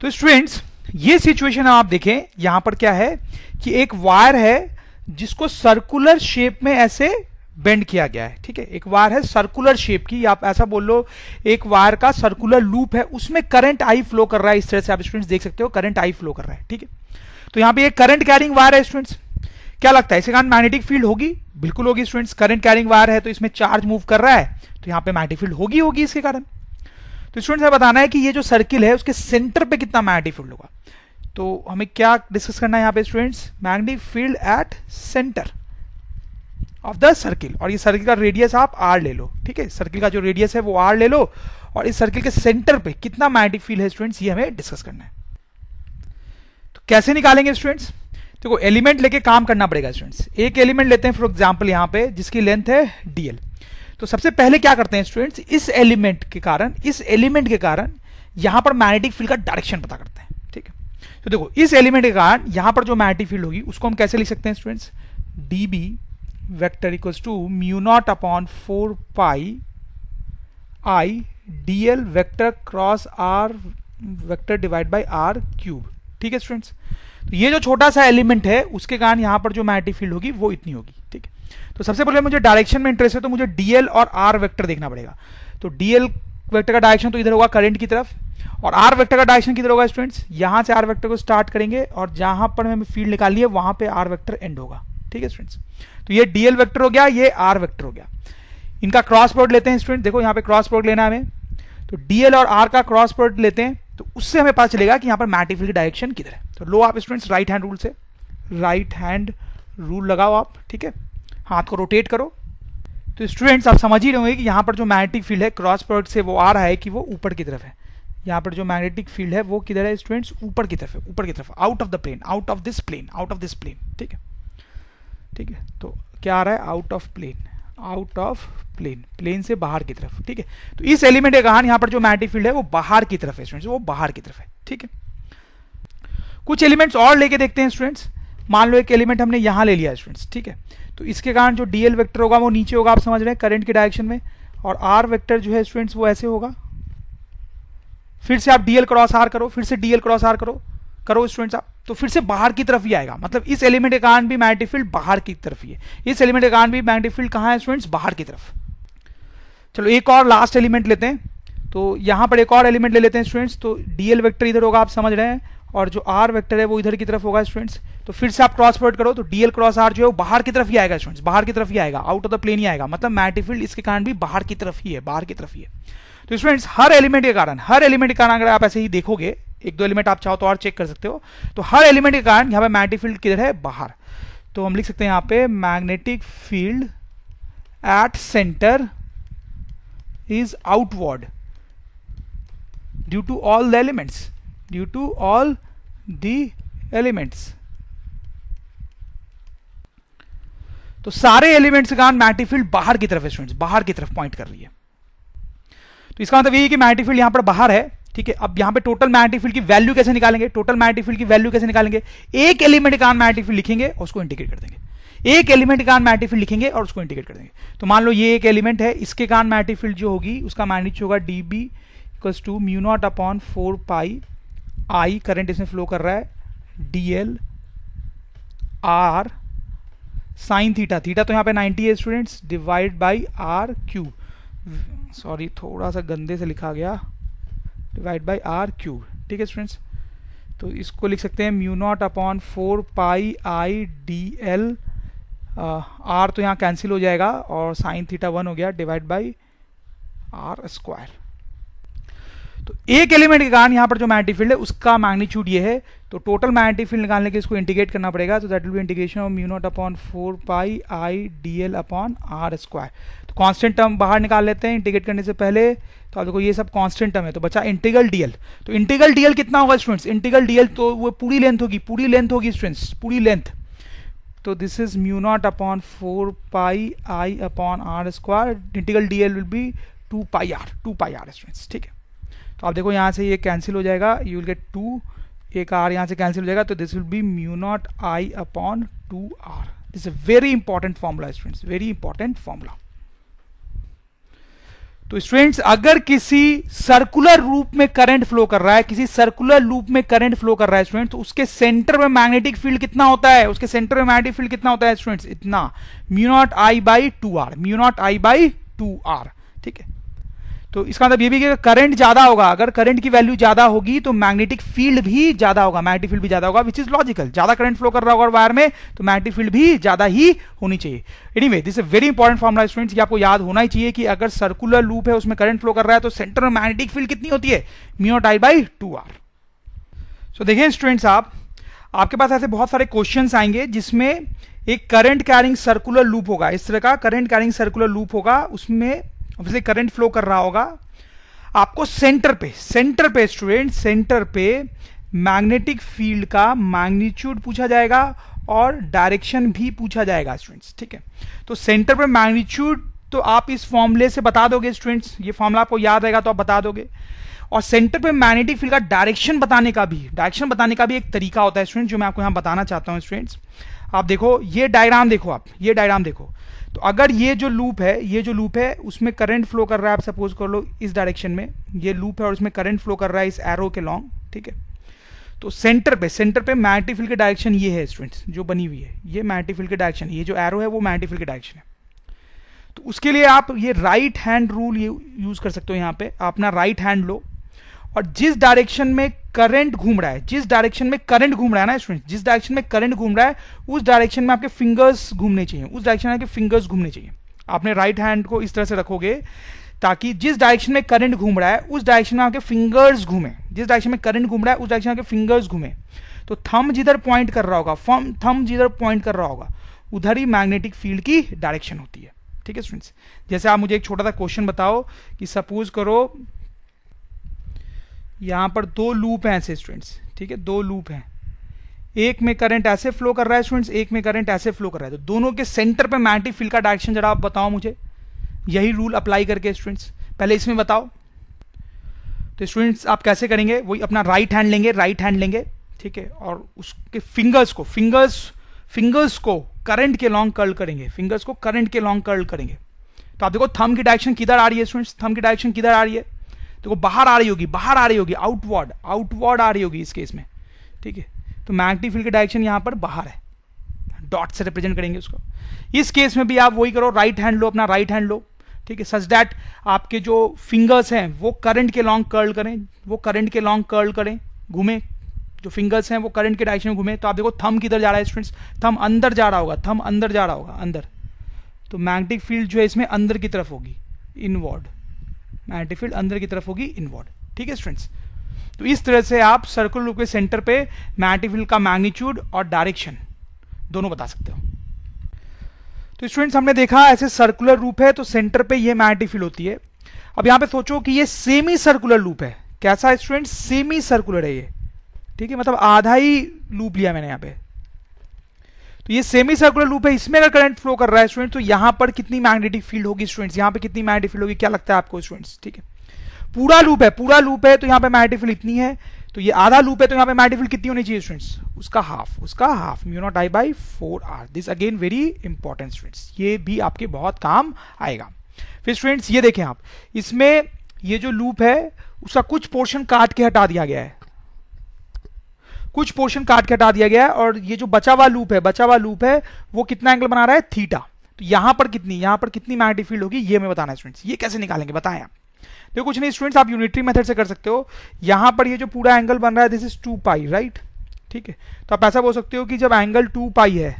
तो स्टूडेंट्स ये सिचुएशन आप देखें, यहां पर क्या है कि एक वायर है जिसको सर्कुलर शेप में ऐसे बेंड किया गया है। ठीक है, एक वायर है सर्कुलर शेप की, आप ऐसा बोल लो एक वायर का सर्कुलर लूप है, उसमें करंट आई फ्लो कर रहा है। इस तरह से आप स्टूडेंट्स देख सकते हो करंट आई फ्लो कर रहा है। ठीक है, तो यहां पे एक करंट कैरिंग वायर है स्टूडेंट्स। क्या लगता है इसके कारण मैग्नेटिक फील्ड होगी? बिल्कुल होगी स्टूडेंट्स, करंट कैरिंग वायर है तो इसमें चार्ज मूव कर रहा है तो यहां पे मैग्नेटिक फील्ड होगी इसके कारण। तो स्टूडेंट्स हमें बताना है कि ये जो सर्किल है उसके सेंटर पे कितना मैग्नेटिक फील्ड होगा। तो हमें क्या डिस्कस करना है यहाँ पे students, magnetic field at centre of the circle, और ये सर्किल का रेडियस आप आर ले लो। ठीक है, सर्किल का जो रेडियस है वो आर ले लो, और इस सर्किल के सेंटर पे कितना मैग्नेटिक फील्ड है स्टूडेंट्स, ये हमें डिस्कस करना है। तो कैसे निकालेंगे स्टूडेंट्स, देखो एलिमेंट लेके काम करना पड़ेगा स्टूडेंट्स। एक एलिमेंट लेते हैं फॉर एग्जांपल यहाँ पे जिसकी लेंथ है डीएल। तो सबसे पहले क्या करते हैं स्टूडेंट्स, इस एलिमेंट के कारण यहां पर मैग्नेटिक फील्ड का डायरेक्शन पता करते हैं। ठीक है, तो देखो इस एलिमेंट के कारण यहां पर जो मैग्नेटिक फील्ड होगी उसको हम कैसे लिख सकते हैं students, dB vector equals to mu naught upon 4 pi I dl vector cross r vector divide by r cube. ठीक है स्टूडेंट्स, तो ये जो छोटा सा एलिमेंट है उसके कारण यहां पर जो मैग्नेटिक फील्ड होगी वो इतनी होगी। ठीक है, तो सबसे पहले मुझे डायरेक्शन में इंटरेस्ट है तो मुझे dl और r वेक्टर देखना पड़ेगा। तो dl वेक्टर का डायरेक्शन तो इधर होगा करंट की तरफ, और r वेक्टर का डायरेक्शन किधर होगा स्टूडेंट्स, यहां से r वेक्टर को स्टार्ट करेंगे और जहां पर हमें फील्ड निकालनी है वहां पे r वेक्टर एंड होगा। ठीक है स्टूडेंट्स, तो ये dl वेक्टर हो गया, ये r वेक्टर हो गया। इनका क्रॉस प्रोडक्ट लेते हैं स्टूडेंट, देखो यहाँ पे क्रॉस प्रोडक्ट लेना है हमें, तो dl और r का क्रॉस प्रोडक्ट लेते हैं तो उससे हमें पता चलेगा कि यहाँ पर मैग्नेटिक फील्ड की डायरेक्शन किधर है। तो लो आप स्टूडेंट्स राइट हैंड रूल से, राइट हैंड रूल लगाओ आप। ठीक है, हाथ को रोटेट करो। तो स्टूडेंट्स आप समझ ही रहे होंगे कि यहाँ पर जो मैग्नेटिक फील्ड है क्रॉस प्रोडक्ट से वो आ रहा है कि वो ऊपर की तरफ है। यहाँ पर जो मैग्नेटिक फील्ड है वो किधर है स्टूडेंट्स, ऊपर की तरफ है, ऊपर की तरफ, out of the plane, out of this plane. ठीक है, ठीक है, तो क्या आ रहा है, आउट ऑफ प्लेन, प्लेन से बाहर की तरफ। ठीक है, तो इस एलिमेंट के कारण यहाँ पर जो मैग्नेटिक फील्ड है वो बाहर की तरफ है स्टूडेंट्स, वो बाहर की तरफ है। ठीक है, कुछ एलिमेंट्स और लेके देखते हैं स्टूडेंट्स। मान लो एक एलिमेंट हमने यहां ले लिया स्टूडेंट्स। ठीक है, तो इसके कारण जो डीएल वेक्टर होगा वो नीचे होगा, आप समझ रहे हैं, करंट की डायरेक्शन में, और आर वेक्टर जो है स्टूडेंट्स वो ऐसे होगा। फिर से आप डीएल क्रॉस आर करो, फिर से डीएल क्रॉस आर करो स्टूडेंट्स आप, तो फिर से बाहर की तरफ ही आएगा। मतलब इस एलिमेंट के कारण भी मैग्नेटिक फील्ड बाहर की तरफ ही है, इस एलिमेंट के कारण भी मैग्नेटिक फील्ड कहां है स्टूडेंट्स, बाहर की तरफ। चलो एक और लास्ट एलिमेंट लेते हैं, तो यहां पर एक और एलिमेंट ले लेते हैं स्टूडेंट्स। तो डीएल वेक्टर इधर होगा, आप समझ रहे हैं, और जो आर वेक्टर है वो इधर की तरफ होगा स्टूडेंट्स। तो फिर से आप क्रॉस प्रोडक्ट करो तो डीएल क्रॉस आर जो है वो बाहर की तरफ ही आएगा स्टूडेंट्स, बाहर की तरफ ही आएगा, आउट ऑफ द प्लेन ही आएगा। मतलब मैग्नेटिक फील्ड इसके कारण भी बाहर की तरफ ही है, बाहर की तरफ ही है। तो स्टूडेंट्स हर एलिमेंट के कारण अगर आप ऐसे ही देखोगे, एक दो एलिमेंट आप चाहो तो और चेक कर सकते हो, तो हर एलिमेंट के कारण यहाँ पे मैग्नेटिक फील्ड किधर है, बाहर। तो हम लिख सकते हैं यहाँ पे magnetic field at centre is outward due to all the elements, तो सारे एलिमेंट्स के कारण मैग्नेटिक फील्ड बाहर की तरफ है स्टूडेंट्स, बाहर की तरफ पॉइंट कर रही है। तो इसका मतलब ये है कि मैग्नेटिक फील्ड यहां पर बाहर है, ठीक है। अब यहां पे टोटल मैग्नेटिक फील्ड की वैल्यू कैसे निकालेंगे, एक एलिमेंट के कारण मैग्नेटिक फील्ड लिखेंगे और उसको इंडिकेट कर देंगे, एक एलिमेंट के कारण मैग्नेटिक फील्ड लिखेंगे और उसको इंडिकेट कर देंगे। तो मान लो ये एक एलिमेंट है, इसके कारण मैग्नेटिक फील्ड जो होगी उसका मैग्नीट्यूड होगा dB equals to mu naught upon 4 pi I, current इसमें फ्लो कर रहा है, dl r साइन थीटा, तो यहाँ पे 90 है students, divide by are cube, sorry थोड़ा सा गंदे से लिखा गया, डिवाइड बाई आर क्यूब, ठीक है स्टूडेंट्स। तो इसको लिख सकते हैं mu naught upon 4 pi I D L, r तो यहाँ कैंसिल हो जाएगा और साइन थीटा 1 हो गया, डिवाइड बाई आर स्क्वायर। तो एक एलिमेंट के कारण यहाँ पर जो मैग्नेटिक फील्ड है उसका मैग्नीट्यूड ये है, तो टोटल मैग्नेटिक फील्ड निकालने के इसको इंटीग्रेट करना पड़ेगा, तो that will be integration of mu naught upon 4 pi I D L upon are square. तो कांस्टेंट टर्म बाहर निकाल लेते हैं इंटीग्रेट करने से पहले, तो आप देखो ये सब कांस्टेंट टर्म है, तो बचा इंटीग्रल डीएल। तो इंटीग्रल डीएल कितना होगा स्टूडेंट्स, इंटीग्रल डीएल तो वो पूरी लेंथ होगी स्टूडेंट्स, पूरी लेंथ। तो this is mu naught upon 4 pi I upon are square, integral d l will be 2 pi r students, ठीक है। तो आप देखो यहाँ से ये कैंसिल हो जाएगा, यू विल गेट 2, एक आर यहाँ से कैंसिल हो जाएगा, तो this will be mu naught I upon 2 r. This is very important formula students, very important formula. तो स्टूडेंट्स अगर किसी सर्कुलर रूप में करंट फ्लो कर रहा है, स्टूडेंट, तो उसके सेंटर में मैग्नेटिक फील्ड कितना होता है, स्टूडेंट्स, इतना mu naught I by 2 r, ठीक है। तो इसका मतलब ये भी कि करंट ज्यादा होगा, अगर करंट की वैल्यू ज्यादा होगी तो मैग्नेटिक फील्ड भी ज्यादा होगा, विच इज लॉजिकल, ज्यादा करंट फ्लो कर रहा होगा वायर में तो मैग्नेटिक फील्ड भी ज्यादा ही होनी चाहिए। Anyway this is very important formula students, ये आपको याद होना ही चाहिए कि अगर सर्कुलर लूप है उसमें करंट फ्लो कर रहा है तो सेंटर में मैग्नेटिक फील्ड कितनी होती है, mu naught I by 2 R. So देखिए स्टूडेंट्स, आपके पास ऐसे बहुत सारे क्वेश्चंस आएंगे जिसमें एक करंट कैरिंग सर्कुलर लूप होगा, इस तरह का करंट कैरिंग सर्कुलर लूप होगा, उसमें ऑब्वियसली करंट फ्लो कर रहा होगा। आपको सेंटर पे स्टूडेंट, सेंटर पे मैग्नेटिक फील्ड का मैग्नीट्यूड पूछा जाएगा और डायरेक्शन भी पूछा जाएगा स्टूडेंट्स, ठीक है। तो सेंटर पे मैग्नीट्यूड तो आप इस फॉर्मूले से बता दोगे स्टूडेंट्स, ये फॉर्मूला आपको याद रहेगा तो आप बता दोगे। और सेंटर पे मैग्नेटिक फील्ड का डायरेक्शन बताने का भी एक तरीका होता है स्टूडेंट, जो मैं आपको यहां बताना चाहता हूं स्टूडेंट्स। आप देखो ये डायग्राम देखो, तो अगर ये जो लूप है उसमें करंट फ्लो कर रहा है, आप सपोज कर लो इस डायरेक्शन में ये लूप है और उसमें करंट फ्लो कर रहा है इस एरो के लॉन्ग, ठीक है। तो सेंटर पे मैग्नेटिक फील्ड की डायरेक्शन ये है स्टूडेंट्स, जो बनी हुई है ये मैग्नेटिक फील्ड की डायरेक्शन, ये जो एरो है वो मैग्नेटिक फील्ड की डायरेक्शन है। तो उसके लिए आप ये राइट हैंड रूल यूज कर सकते हो, यहाँ पे अपना राइट हैंड लो और जिस डायरेक्शन में करंट घूम रहा है ना स्टूडेंट, जिस डायरेक्शन में करंट घूम रहा है उस डायरेक्शन में आपके फिंगर्स घूमने चाहिए, आपने राइट हैंड को इस तरह से रखोगे ताकि जिस डायरेक्शन में करंट घूम रहा है उस डायरेक्शन में आपके फिंगर्स घूमे, तो थंब जिधर पॉइंट कर रहा होगा उधर ही मैग्नेटिक फील्ड की डायरेक्शन होती है, ठीक है स्टूडेंट्स। जैसे आप मुझे एक छोटा सा क्वेश्चन बताओ कि सपोज करो यहां पर 2 लूप हैं ऐसे स्टूडेंट्स, ठीक है, 2 लूप हैं, एक में करंट ऐसे फ्लो कर रहा है स्टूडेंट्स, एक में करंट ऐसे फ्लो कर रहा है, तो दोनों के सेंटर पे मैग्नेटिक फील्ड का डायरेक्शन जरा आप बताओ मुझे, यही रूल अप्लाई करके स्टूडेंट्स, पहले इसमें बताओ। तो स्टूडेंट्स आप कैसे करेंगे, वही अपना राइट हैंड लेंगे, ठीक है, और उसके फिंगर्स को करंट के लॉन्ग कर्ल करेंगे, तो आप देखो थंब की डायरेक्शन किधर आ रही है स्टूडेंट्स, देखो बाहर आ रही होगी, आउटवर्ड आ रही होगी इस केस में, ठीक है। तो मैग्नेटिक फील्ड की डायरेक्शन यहां पर बाहर है, डॉट से रिप्रेजेंट करेंगे उसको। इस केस में भी आप वही करो, राइट हैंड लो, ठीक है, सच दैट आपके जो फिंगर्स हैं वो करंट के लॉन्ग कर्ल करें, घूमे, जो फिंगर्स हैं वो करंट के डायरेक्शन में घूमे। तो आप देखो थंब किधर जा रहा है स्टूडेंट्स, थंब अंदर जा रहा होगा, अंदर, तो मैग्नेटिक फील्ड जो है इसमें अंदर की तरफ होगी, इनवर्ड मैग्नेटिक फील्ड अंदर की तरफ होगी इनवर्ड। ठीक है स्टूडेंट्स, तो इस तरह से आप सर्कुलर लूप के सेंटर पे मैग्नेटिक फील्ड का मैग्नीट्यूड और डायरेक्शन दोनों बता सकते हो। तो स्टूडेंट्स हमने देखा ऐसे सर्कुलर लूप है तो सेंटर पे ये मैग्नेटिक फील्ड होती है। अब यहां पे सोचो कि ये सेमी सर्कुलर लूप है। कैसा है स्टूडेंट्स? सेमी सर्कुलर है ये। ठीक है, मतलब आधा ही लूप लिया मैंने यहां पे। तो ये सेमी सर्कुलर लूप है, इसमें अगर करंट फ्लो कर रहा है स्टूडेंट्स तो यहां पर कितनी मैग्नेटिक फील्ड होगी स्टूडेंट्स? यहां पे कितनी मैग्नेटिक फील्ड होगी, क्या लगता है आपको स्टूडेंट्स? ठीक है, पूरा लूप है, पूरा लूप है तो यहां पे मैग्नेटिक फील्ड इतनी है, तो ये आधा लूप है तो यहां पे मैग्नेटिक फील्ड कितनी होनी चाहिए स्टूडेंट्स? उसका half mu naught I by 4r। This again very important students, ये भी आपके बहुत काम आएगा। फिर स्टूडेंट्स ये देखें आप, इसमें ये जो लूप है उसका कुछ पोर्शन काट के हटा दिया गया है, कुछ पोर्शन काट के हटा दिया गया है, और ये जो बचा हुआ लूप है वो कितना एंगल बना रहा है? थीटा। तो यहां पर कितनी मैग्नेटिक फील्ड होगी ये हमें बताना है स्टूडेंट्स। ये कैसे निकालेंगे बताएं आप? देखो कुछ नहीं स्टूडेंट्स, आप यूनिटरी मेथड से कर सकते हो। यहां पर ये जो पूरा एंगल बन रहा है दिस इज 2 पाई, राइट? ठीक है, तो आप ऐसा बोल सकते हो कि जब एंगल 2 पाई है,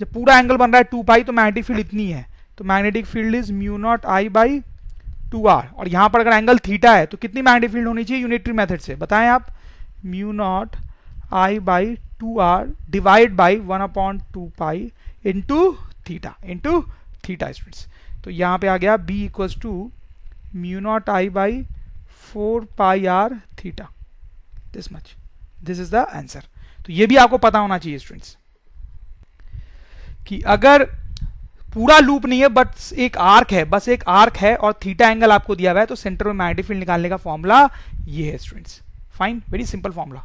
जब पूरा एंगल बन रहा है 2 पाई तो मैग्नेटिक फील्ड इतनी है, तो magnetic field is mu naught I by 2r। और यहां पर अगर एंगल थीटा है तो कितनी मैग्नेटिक फील्ड होनी चाहिए यूनिटरी मेथड से? बताएं आप? Mu naught I by 2r divide by 1/2 pi into theta students. तो यहां पे आ गया b equals to mu naught I by 4 pi r theta, this much. This is the answer. तो ये भी आपको पता होना चाहिए स्टूडेंट्स कि अगर पूरा लूप नहीं है बस एक आर्क है और थीटा एंगल आपको दिया हुआ है तो सेंटर में मैग्नेटिक फील्ड निकालने का फॉर्मूला ये है students. Fine, very simple formula.